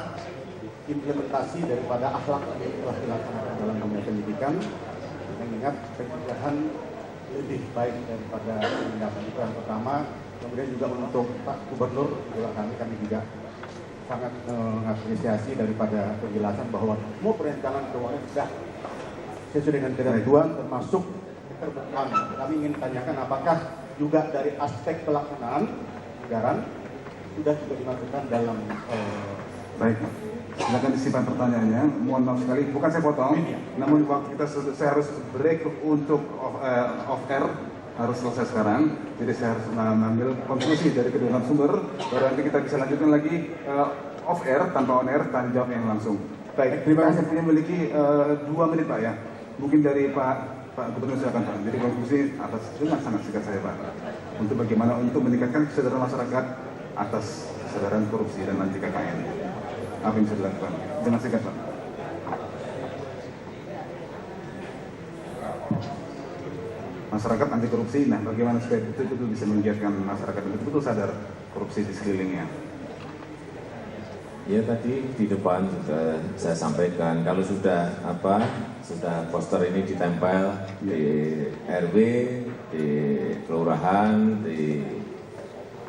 implementasi daripada akhlak ini telah dilaksanakan dalam dunia pendidikan, mengingat pencegahan lebih baik daripada penindakan. Itu yang pertama. Kemudian juga untuk Pak Gubernur, juga kami juga sangat mengapresiasi daripada penjelasan bahwa semua perencanaan keuangan sudah sesuai dengan ketentuan termasuk terbukaan. Kami ingin tanyakan apakah juga dari aspek pelaksanaan anggaran sudah juga dimasukkan dalam baik. Silakan disimpan pertanyaannya. Mohon maaf sekali, bukan saya potong, namun waktu kita saya harus break untuk off air, harus selesai sekarang. Jadi saya harus mengambil konklusi dari kedua narasumber, baru nanti kita bisa lanjutkan lagi off air tanpa on air, tanya jawab yang langsung. Baik, terima kasih. Punya memiliki 2 menit Pak ya. Mungkin dari Pak Gubernur silakan Pak. Jadi konklusi atas dengan sangat singkat saya Pak. Untuk bagaimana untuk meningkatkan kesadaran masyarakat atas kesadaran korupsi dan anti KKN. Apa yang bisa dilakukan? Dengan singkat Pak. Masyarakat anti korupsi, nah bagaimana supaya betul-betul bisa menggiatkan masyarakat betul-betul sadar korupsi di sekelilingnya? Ya tadi di depan sudah saya sampaikan, kalau sudah poster ini ditempel di RW, di kelurahan, di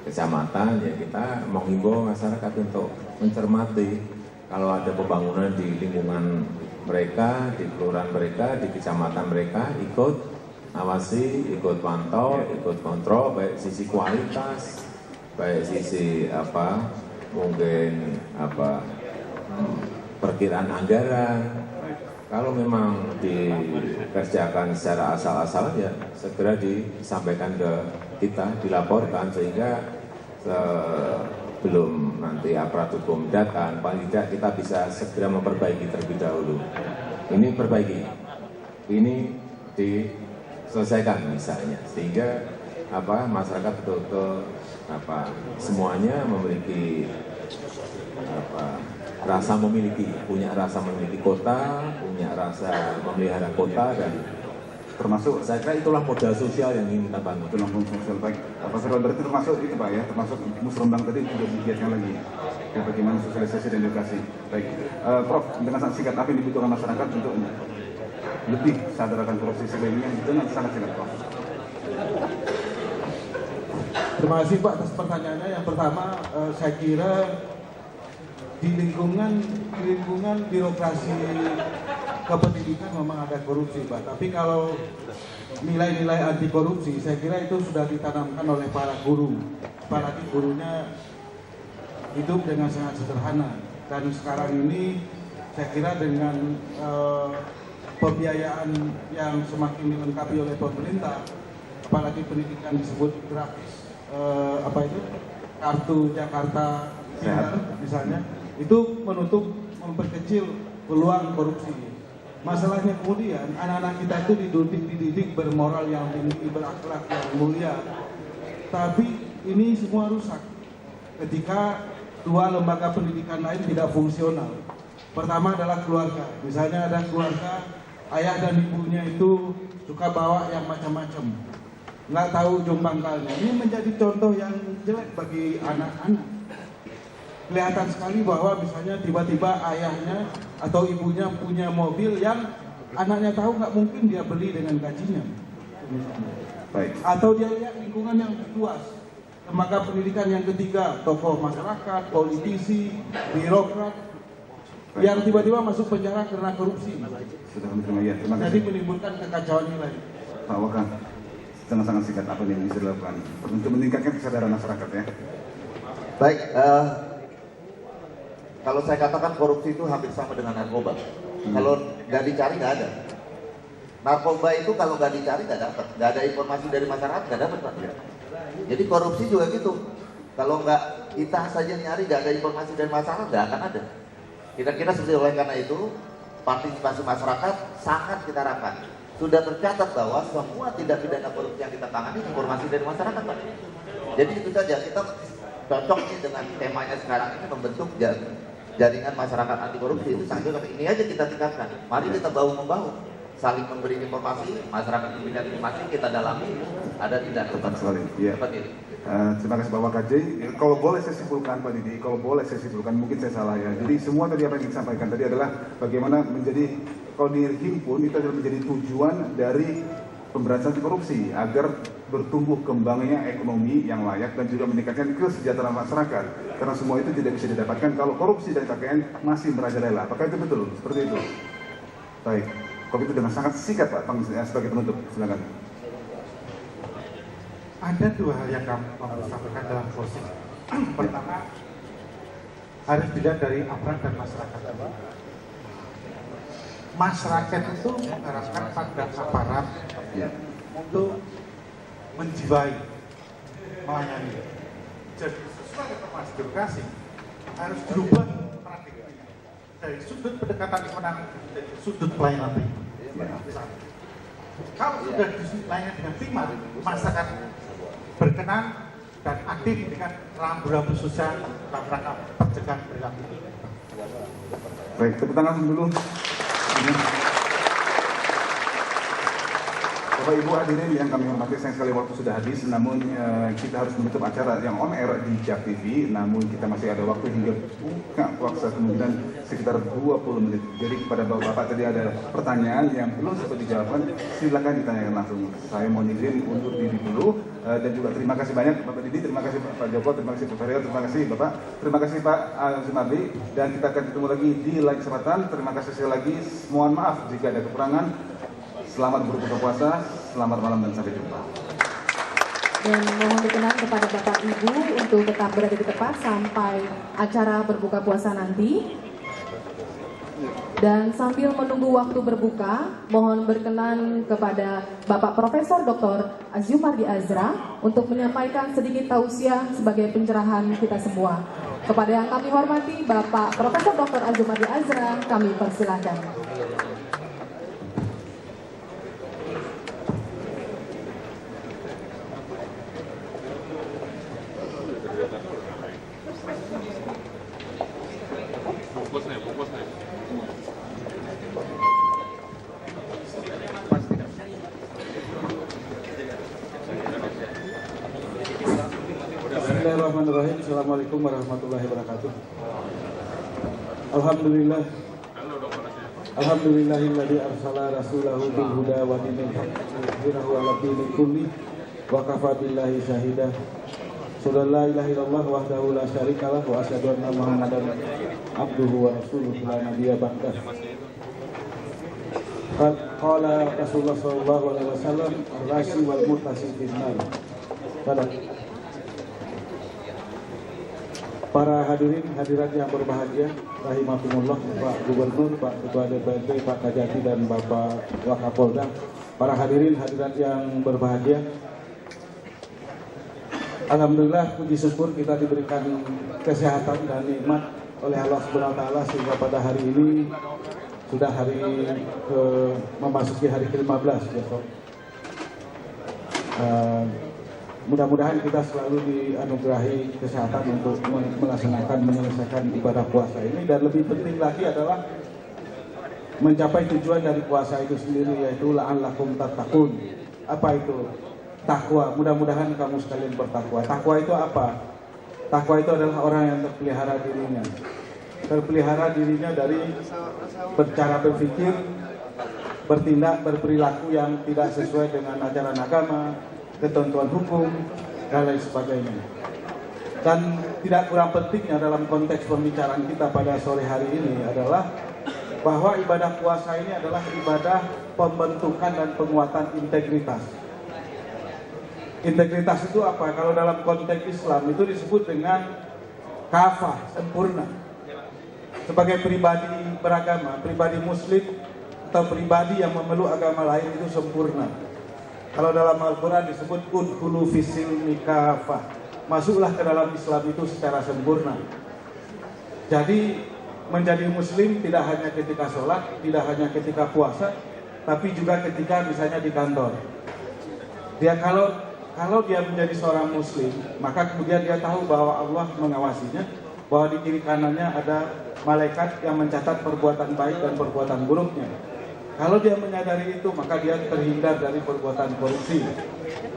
kecamatan, ya kita menghimbau masyarakat untuk mencermati kalau ada pembangunan di lingkungan mereka, di kelurahan mereka, di kecamatan mereka, ikut awasi, ikut pantau, ikut kontrol, baik sisi kualitas, baik sisi mungkin perkiraan anggaran. Kalau memang dikerjakan secara asal-asalan ya segera disampaikan ke kita, dilaporkan sehingga sebelum nanti aparat hukum datang, paling tidak kita bisa segera memperbaiki terlebih dahulu. Ini perbaiki, ini diselesaikan misalnya, sehingga masyarakat betul-betul semuanya memiliki punya rasa memiliki kota, punya rasa memelihara kota, dan termasuk saya kira itulah modal sosial yang ingin kita bangun. Itulah modal sosial baik. Pak berarti termasuk itu Pak ya, termasuk musrembang tadi juga digiatkan lagi. Ya, bagaimana sosialisasi dan edukasi. Baik, Prof, dengan sangat singkat apa yang dibutuhkan masyarakat untuk lebih sadar akan korupsi sekelilingnya dengan sangat singkat Prof. Terima kasih Pak atas pertanyaannya. Yang pertama, saya kira di lingkungan birokrasi kependidikan memang ada korupsi Pak. Tapi kalau nilai-nilai anti korupsi, saya kira itu sudah ditanamkan oleh para guru. Apalagi gurunya hidup dengan sangat sederhana. Dan sekarang ini saya kira dengan pembiayaan yang semakin dilengkapi oleh pemerintah, apalagi pendidikan disebut gratis, kartu Jakarta Pintar misalnya, itu memperkecil peluang korupsi. Masalahnya kemudian anak-anak kita itu dididik bermoral yang tinggi, berakhlak yang mulia, tapi ini semua rusak ketika dua lembaga pendidikan lain tidak fungsional. Pertama adalah keluarga. Misalnya ada keluarga, ayah dan ibunya itu suka bawa yang macam-macam, nggak tahu ujung pangkalnya. Ini menjadi contoh yang jelek bagi anak-anak. Kelihatan sekali bahwa misalnya tiba-tiba ayahnya atau ibunya punya mobil yang anaknya tahu nggak mungkin dia beli dengan gajinya. Baik. Atau dia lihat lingkungan yang lebih luas. Lembaga pendidikan yang ketiga, tokoh masyarakat, politisi, birokrat, yang tiba-tiba masuk penjara karena korupsi. Sudah kami terima, ya. Terima Jadi kasih. menimbulkan kekacauan nilai. Pak Waka, sangat-sangat singkat apa yang bisa dilakukan untuk meningkatkan kesadaran masyarakat ya? Baik, kalau saya katakan korupsi itu hampir sama dengan narkoba. Kalau nggak dicari nggak ada. Narkoba itu kalau nggak dicari nggak dapat, nggak ada informasi dari masyarakat nggak dapat Pak. Jadi korupsi juga gitu. Kalau nggak kita saja nyari, nggak ada informasi dari masyarakat nggak akan ada. Kira-kira seperti oleh karena itu partisipasi masyarakat sangat kita harapkan. Sudah tercatat bahwa semua tindak pidana korupsi yang kita tangani informasi dari masyarakat Pak. Jadi itu saja kita cocok nih dengan temanya sekarang ini membentuk jaringan masyarakat anti korupsi. Itu sangat cocok. Ini aja kita tingkatkan. Mari kita membangun, saling memberi informasi, masyarakat memberikan informasi, kita dalami, ada tindak Tepat sekali. Ya. seperti ini. Terima kasih Pak Waka. Jadi kalau boleh saya simpulkan Pak Didi, kalau boleh saya simpulkan, mungkin saya salah ya. Jadi semua tadi apa yang disampaikan tadi adalah bagaimana menjadi, kalau dihimpun itu adalah menjadi tujuan dari pemberantasan korupsi agar bertumbuh kembangnya ekonomi yang layak dan juga meningkatkan kesejahteraan masyarakat. Karena semua itu tidak bisa didapatkan kalau korupsi dan KKN masih merajalela. Apakah itu betul? Seperti itu. Baik. Kalau itu dengan sangat singkat Pak, sebagai penutup, silakan. Ada dua hal yang kami mau sampaikan dalam proses. Pertama, harus dilihat dari aparat dan masyarakat. Masyarakat itu mengharapkan pada aparat untuk menjiwai, melayani. Jadi sesuai dengan Mas Birokrasi harus berubah paradigmanya dari sudut pendekatan kewenangan dari sudut pelayanan prima. Kalau sudah dilayani dengan prima, masyarakat berkenan dan aktif dengan rambu-rambu sosial dalam rangka pencegahan perilaku. Baik, tepuk tangan dulu. Bapak Ibu hadirin yang kami hormati, sayang sekali waktu sudah habis, namun kita harus menutup acara yang on air di JAK TV, namun kita masih ada waktu hingga buka puasa kemungkinan sekitar 20 menit. Jadi kepada Bapak tadi ada pertanyaan yang belum sempat dijawabkan, silakan ditanyakan langsung. Saya mohon izin untuk diri dulu, dan juga terima kasih banyak Bapak Didi, terima kasih Pak Joko, terima kasih Pak Ferry, terima kasih Bapak, terima kasih Pak Zumardi, dan kita akan ketemu lagi di lain kesempatan. Terima kasih sekali lagi, mohon maaf jika ada kekurangan. Selamat berbuka puasa, selamat malam dan sampai jumpa. Dan mohon berkenan kepada Bapak Ibu untuk tetap berada di tempat sampai acara berbuka puasa nanti. Dan sambil menunggu waktu berbuka, mohon berkenan kepada Bapak Profesor Dr. Azumardi Azra untuk menyampaikan sedikit tausiah sebagai pencerahan kita semua. Kepada yang kami hormati, Bapak Profesor Dr. Azumardi Azra, kami persilakan. Bismillahirrahmanirrahim. Assalamualaikum warahmatullahi wabarakatuh. Alhamdulillah. Alhamdulillahilladzi arsala rasulahu bil huda wa dinil haqq liyudhhirahu 'ala dini kulli wa kafa billahi shahida. Shalla la ilaha illallah wahdahu la syarikalah wa asyhadu anna Muhammadan abduhu wa rasuluhu la nabiyya ba'dah. Qala Rasulullah sallallahu alaihi wasallam ar-rashi wal murtasi finnar. Para hadirin hadirat yang berbahagia, rahimakumullah, Pak Gubernur, Pak Ketua DPRD, Pak Kajati dan Bapak Wakapolda. Para hadirin hadirat yang berbahagia, Alhamdulillah, puji syukur kita diberikan kesehatan dan nikmat oleh Allah Subhanahu wa taala sehingga pada hari ini sudah memasuki hari ke-15 besok. Mudah-mudahan kita selalu dianugerahi kesehatan untuk menyelesaikan ibadah puasa ini, dan lebih penting lagi adalah mencapai tujuan dari puasa itu sendiri, yaitu la'allakum tattaqun. Apa itu? Takwa. Mudah-mudahan kamu sekalian bertakwa. Takwa itu apa? Takwa itu adalah orang yang terpelihara dirinya. Terpelihara dirinya dari cara berpikir, bertindak, berperilaku yang tidak sesuai dengan ajaran agama, ketentuan hukum, dan lain sebagainya. Dan tidak kurang pentingnya dalam konteks pembicaraan kita pada sore hari ini adalah bahwa ibadah puasa ini adalah ibadah pembentukan dan penguatan integritas. Integritas itu apa? Kalau dalam konteks Islam itu disebut dengan kafah, sempurna. Sebagai pribadi beragama, pribadi muslim atau pribadi yang memeluk agama lain itu sempurna. Kalau dalam Al-Quran disebut udkhulu fis-silmi kafah. Masuklah ke dalam Islam itu secara sempurna. Jadi menjadi muslim tidak hanya ketika sholat, tidak hanya ketika puasa, tapi juga ketika misalnya di kantor. Dia kalau dia menjadi seorang muslim, maka kemudian dia tahu bahwa Allah mengawasinya, bahwa di kiri kanannya ada malaikat yang mencatat perbuatan baik dan perbuatan buruknya. Kalau dia menyadari itu, maka dia terhindar dari perbuatan korupsi,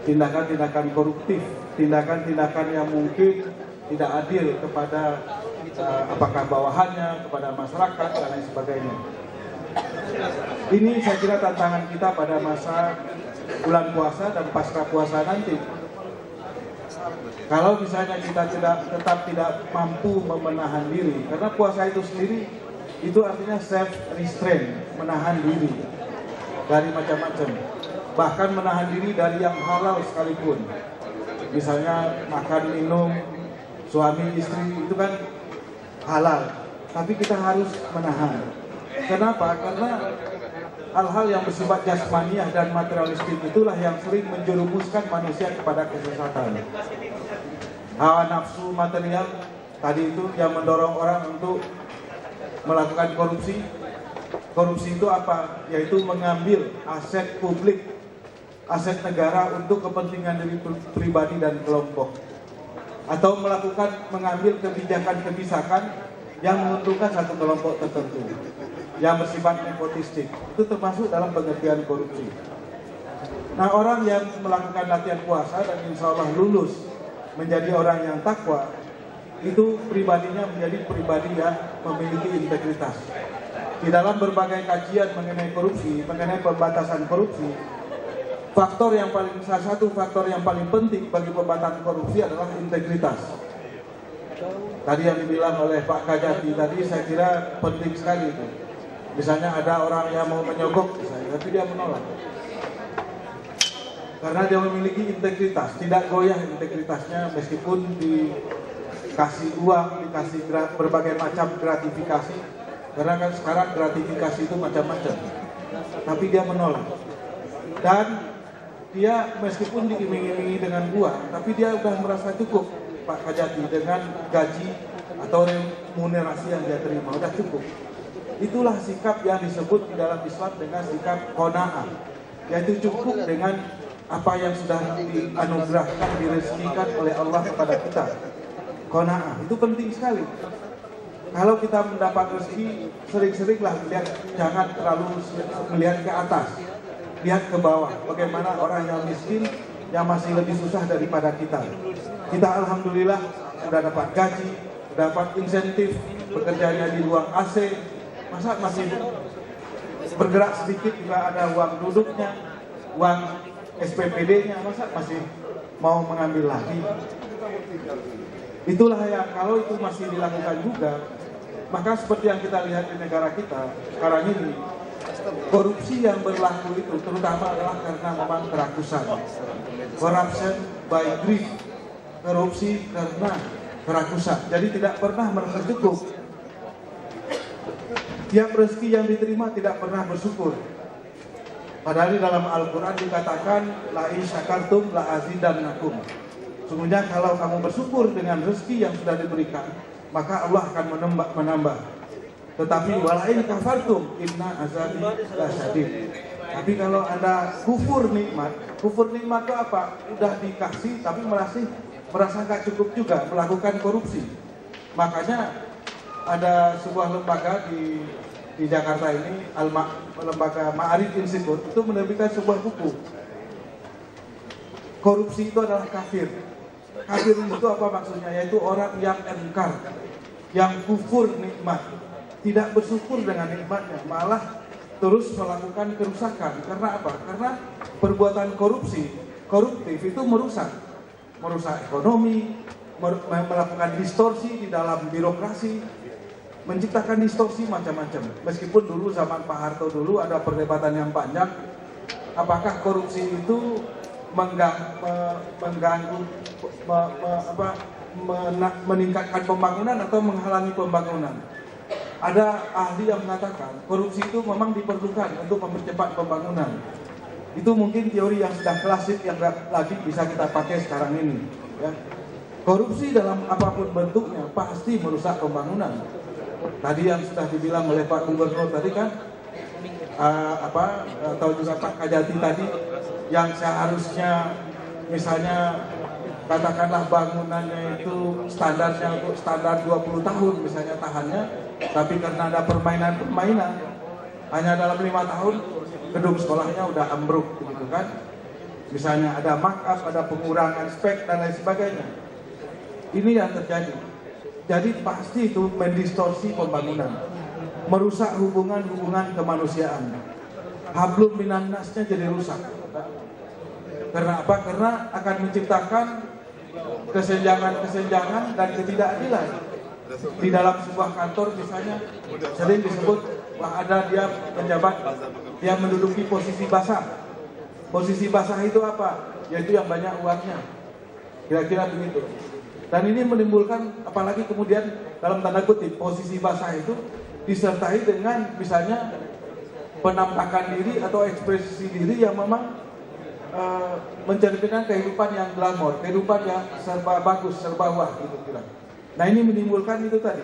tindakan-tindakan koruptif, tindakan-tindakan yang mungkin tidak adil kepada apakah bawahannya, kepada masyarakat, dan lain sebagainya. Ini saya kira tantangan kita pada masa bulan puasa dan pasca puasa nanti. Kalau misalnya kita tetap tidak mampu menahan diri, karena puasa itu sendiri itu artinya self restraint, menahan diri dari macam-macam, bahkan menahan diri dari yang halal sekalipun. Misalnya makan, minum, suami istri itu kan halal, tapi kita harus menahan. Kenapa? Karena hal-hal yang bersifat jasmaniah dan materialistik itulah yang sering menjerumuskan manusia kepada kesesatan. Hawa nafsu material tadi itu yang mendorong orang untuk melakukan korupsi. Korupsi itu apa? Yaitu mengambil aset publik, aset negara untuk kepentingan diri pribadi dan kelompok, atau mengambil kebijakan-kebijakan yang menguntungkan satu kelompok tertentu yang bersifat nepotistik. Itu termasuk dalam pengertian korupsi. Nah, orang yang melakukan latihan puasa dan insya Allah lulus menjadi orang yang takwa, itu pribadinya menjadi pribadi yang memiliki integritas. Di dalam berbagai kajian mengenai korupsi, mengenai pembatasan korupsi, salah satu faktor yang paling penting bagi pembatasan korupsi adalah integritas. Tadi yang dibilang oleh Pak Kajati tadi, saya kira penting sekali itu. Misalnya ada orang yang mau menyogok saya, tapi dia menolak. Karena dia memiliki integritas, tidak goyah integritasnya meskipun dikasih uang, dikasih berbagai macam gratifikasi. Karena kan sekarang gratifikasi itu macam-macam. Tapi dia menolak. Dan dia meskipun diiming-imingi dengan uang, tapi dia sudah merasa cukup, Pak Kajati, dengan gaji atau remunerasi yang dia terima, sudah cukup. Itulah sikap yang disebut di dalam Islam dengan sikap qanaah, yaitu cukup dengan apa yang sudah dianugerahkan, direzekikan oleh Allah kepada kita. Qanaah itu penting sekali. Kalau kita mendapat rezeki, sering-seringlah jangan terlalu melihat ke atas, lihat ke bawah. Bagaimana orang yang miskin, yang masih lebih susah daripada kita. Kita alhamdulillah sudah dapat gaji, dapat insentif, bekerjanya di ruang AC. Masa masih bergerak sedikit juga ada uang duduknya, uang SPPD-nya, masa masih mau mengambil lagi? Itulah yang kalau itu masih dilakukan juga, maka seperti yang kita lihat di negara kita sekarang ini, korupsi yang berlaku itu terutama adalah karena memang kerakusan. Corruption by greed, korupsi karena kerakusan. Jadi tidak pernah merasa cukup. Tiap rezeki yang diterima tidak pernah bersyukur. Padahal di dalam Al-Quran dikatakan la in syakartum la azidannakum. Sungguhnya kalau kamu bersyukur dengan rezeki yang sudah diberikan, maka Allah akan menambah. Tetapi walain kafartum inna azabi lasyadid. Tapi kalau Anda kufur nikmat itu apa? Udah dikasih tapi merasa nggak cukup juga, melakukan korupsi. Makanya ada sebuah lembaga di Jakarta ini, lembaga Ma'arif Institute, itu menerbitkan sebuah buku. Korupsi itu adalah kafir. Kafir itu apa maksudnya? Yaitu orang yang engkar, yang kufur nikmat, tidak bersyukur dengan nikmatnya, malah terus melakukan kerusakan. Karena apa? Karena perbuatan koruptif itu merusak ekonomi, melakukan distorsi di dalam birokrasi, menciptakan distorsi macam-macam. Meskipun dulu zaman Pak Harto dulu ada perdebatan yang panjang, apakah korupsi itu mengganggu, meningkatkan pembangunan atau menghalangi pembangunan. Ada ahli yang mengatakan korupsi itu memang diperlukan untuk mempercepat pembangunan. Itu mungkin teori yang sudah klasik yang lagi bisa kita pakai sekarang ini. Ya. Korupsi dalam apapun bentuknya pasti merusak pembangunan. Tadi yang sudah dibilang oleh Pak Gubernur tadi kan, atau juga Pak Kajati tadi, yang seharusnya misalnya katakanlah bangunannya itu standarnya untuk standar 20 tahun misalnya tahannya, tapi karena ada permainan hanya dalam 5 tahun gedung sekolahnya udah ambruk gitu kan. Misalnya ada markup, ada pengurangan spek dan lain sebagainya. Ini yang terjadi. Jadi pasti itu mendistorsi pembangunan, merusak hubungan kemanusiaan. Hablum minan nasnya jadi rusak. Karena apa? Karena akan menciptakan kesenjangan dan ketidakadilan. Di dalam sebuah kantor misalnya sering disebut ada dia penjabat, dia menduduki posisi basah. Posisi basah itu apa? Yaitu yang banyak uangnya. Kira-kira begitu. Dan ini menimbulkan, apalagi kemudian dalam tanda kutip posisi basah itu disertai dengan misalnya penampakan diri atau ekspresi diri yang memang mencerminkan kehidupan yang glamor, kehidupan yang serba bagus, serba wah gitu kira. Nah ini menimbulkan itu tadi,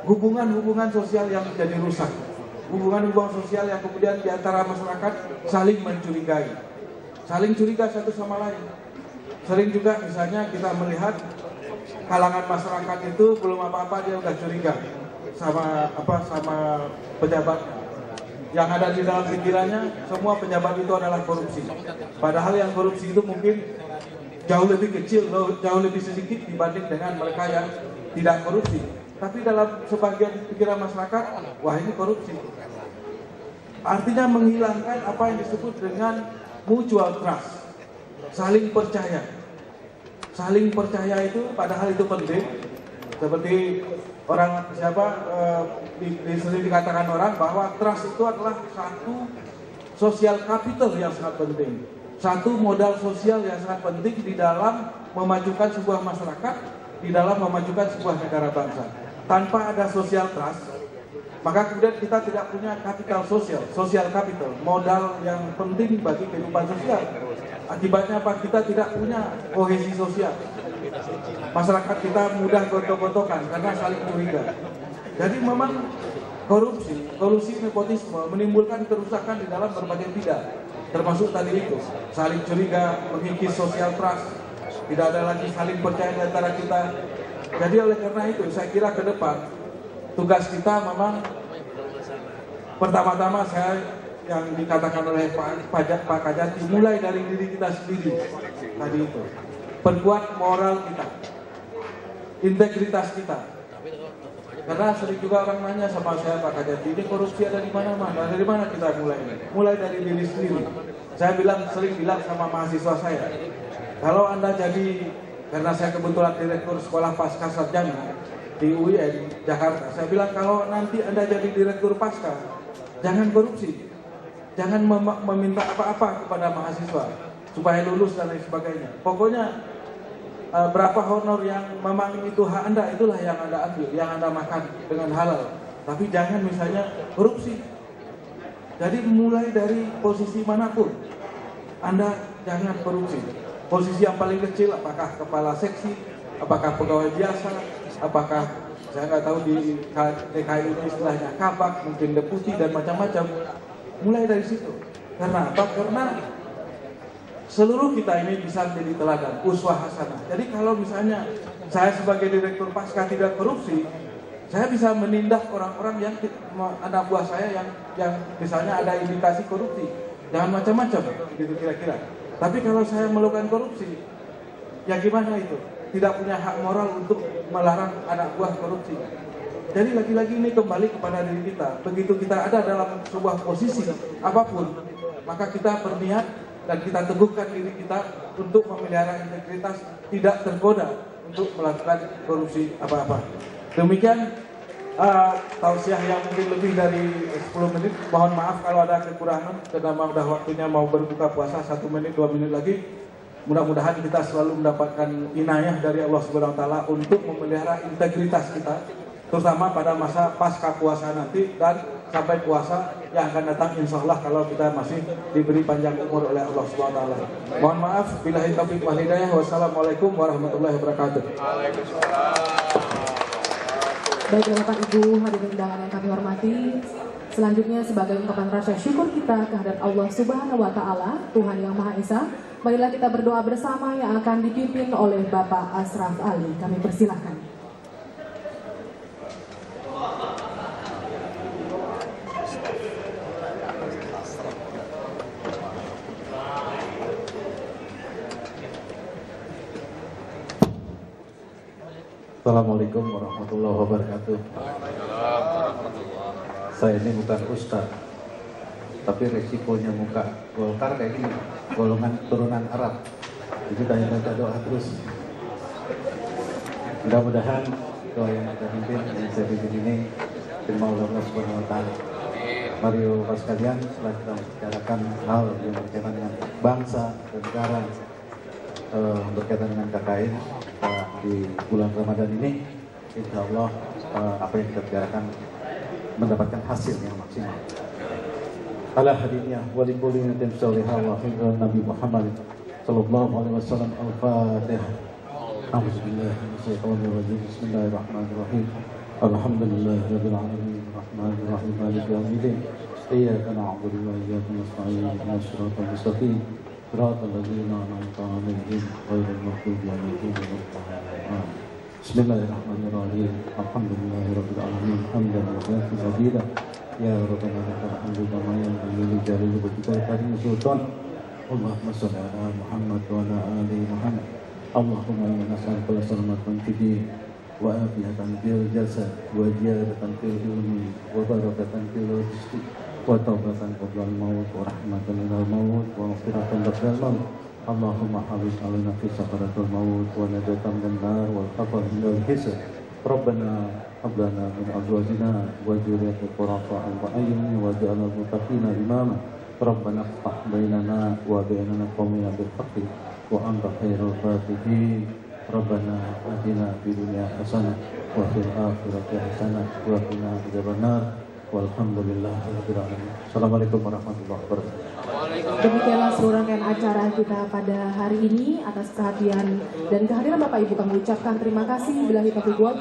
hubungan sosial yang menjadi rusak, hubungan sosial yang kemudian diantara masyarakat saling mencurigai, saling curiga satu sama lain. Sering juga misalnya kita melihat kalangan masyarakat itu belum apa-apa dia udah curiga sama pejabat. Yang ada di dalam pikirannya semua pejabat itu adalah korupsi. Padahal yang korupsi itu mungkin jauh lebih kecil, jauh lebih sedikit dibanding dengan mereka yang tidak korupsi. Tapi dalam sebagian pikiran masyarakat, wah ini korupsi. Artinya menghilangkan apa yang disebut dengan mutual trust, saling percaya. Saling percaya itu padahal itu penting. Seperti orang sering dikatakan orang bahwa trust itu adalah satu social capital yang sangat penting, satu modal sosial yang sangat penting di dalam memajukan sebuah masyarakat, di dalam memajukan sebuah negara bangsa. Tanpa ada social trust, maka kemudian kita tidak punya kapital sosial, social capital, modal yang penting bagi kehidupan sosial. Akibatnya apa? Kita tidak punya kohesi sosial. Masyarakat kita mudah gontok-gontokan karena saling curiga. Jadi memang korupsi, nepotisme menimbulkan kerusakan di dalam berbagai bidang. Termasuk tadi itu, saling curiga, mengikis social trust. Tidak ada lagi saling percaya di antara kita. Jadi oleh karena itu, saya kira ke depan tugas kita memang pertama-tama yang dikatakan oleh Pak Kajati, mulai dari diri kita sendiri tadi itu, perkuat moral kita, integritas kita. Karena sering juga orang nanya sama saya, Pak Kajati, ini korupsi ada di mana-mana. Dari mana kita mulai? Mulai dari diri sendiri. Saya sering bilang sama mahasiswa saya, kalau Anda karena saya kebetulan direktur sekolah pasca sarjana di UIN Jakarta, saya bilang kalau nanti Anda jadi direktur pasca, jangan korupsi. Jangan meminta apa-apa kepada mahasiswa supaya lulus dan lain sebagainya. Pokoknya berapa honor yang memang itu hak Anda, itulah yang Anda ambil, yang Anda makan dengan halal. Tapi jangan misalnya korupsi. Jadi mulai dari posisi manapun, Anda jangan korupsi. posisi yang paling kecil, apakah kepala seksi, apakah pegawai biasa, apakah saya nggak tahu di DKI ini istilahnya kabak, mungkin deputi dan macam-macam. Mulai dari situ. Karena apa? Karena seluruh kita ini bisa menjadi teladan, uswah hasanah. Jadi kalau misalnya saya sebagai direktur pasca tidak korupsi, saya bisa menindak orang-orang yang anak buah saya yang misalnya ada indikasi korupsi. Jangan macam-macam, gitu kira-kira. Tapi kalau saya melakukan korupsi, ya gimana itu? Tidak punya hak moral untuk melarang anak buah korupsi. Jadi lagi-lagi ini kembali kepada diri kita. Begitu kita ada dalam sebuah posisi apapun, maka kita berniat dan kita teguhkan diri kita untuk memelihara integritas, tidak tergoda untuk melakukan korupsi apa-apa. Demikian tausiah yang mungkin lebih dari 10 menit. Mohon maaf kalau ada kekurangan, karena udah waktunya mau berbuka puasa 1 menit 2 menit lagi. Mudah-mudahan kita selalu mendapatkan inayah dari Allah Subhanahu wa taala untuk memelihara integritas kita, terutama pada masa pasca puasa nanti dan sampai puasa yang akan datang, insya Allah kalau kita masih diberi panjang umur oleh Allah Subhanahu wa taala. Mohon maaf, billahi taufiq wal hidayah. Wassalamualaikum warahmatullahi wabarakatuh. Baik Bapak Ibu hadirin undangan yang kami hormati, selanjutnya sebagai ungkapan rasa syukur kita kehadirat Allah Subhanahu wa taala, Tuhan yang Maha Esa, marilah kita berdoa bersama yang akan dipimpin oleh Bapak Ashraf Ali. Kami persilahkan. Assalamualaikum warahmatullahi wabarakatuh. Saya ini bukan ustadz, tapi resikonya muka Golkar kayak gini, golongan turunan Arab. Jadi tanya baca doa terus. Mudah-mudahan doa yang kita pimpin, yang saya pimpin ini terima oleh Allah Subhanahu wa taala. Mari Bapak sekalian, setelah kita membicarakan hal yang berkaitan dengan bangsa dan negara, berkaitan dengan KKN di bulan Ramadan ini, insya Allah apa yang kita bicarakan mendapatkan hasil yang maksimal. Ala hadiyah wa li kulli natin salihah wa khairan Nabi Muhammad sallallahu alaihi wasallam. Al-Fatihah. A'udzubillahi minasyaitonir rajim. Bismillahirrahmanirrahim. Alhamdulillahirabbil alamin. Arrahmanir rahim. Maliki yaumiddin. Iyyaka na'budu wa iyyaka nasta'in. Ihdinas siratal mustaqim. Siratal ladzina an'amta 'alaihim ghairil maghdubi 'alaihim waladdallin. Bismillahirrahmanirrahim. Alhamdulillahirabbil alamin. Hamdan wa syukran kabira. Ya Rabbana lakal hamdu kama yanbaghi li jalali wajhika wa karim sultan. Allahumma shalli ala Muhammad wa ala ali Muhammad. Allahumma inna nas'aluka salamatan fid din wa afiyatan fil jasad wa ziyadatan fil ilmi wa barakatan fil rizqi wa taubatan qabla al-maut wa rahmatan minal maut wa maghfiratan ba'dal maut. Allahumma hafiz alaina fi sakaratul maut wa najatan minan nar wal khafar minal hisab. Rabbana hab lana min azwajina wa dhurriyyatina qurrata a'yun waj'alna lil muttaqina imama. Rabbana iftah bainana wa bainana qawmina bil haqqi wa anta khairul fatihin. Rabbana atina fid dunya hasanah wa fil akhirati hasanah wa qina adzabannar. Walhamdulillahirabbil alamin. Assalamualaikum warahmatullahi wabarakatuh. Demikianlah seluruh rangkaian acara kita pada hari ini. Atas perhatian dan kehadiran Bapak Ibu kami ucapkan terima kasih. Billahi taufiq wal hidayah.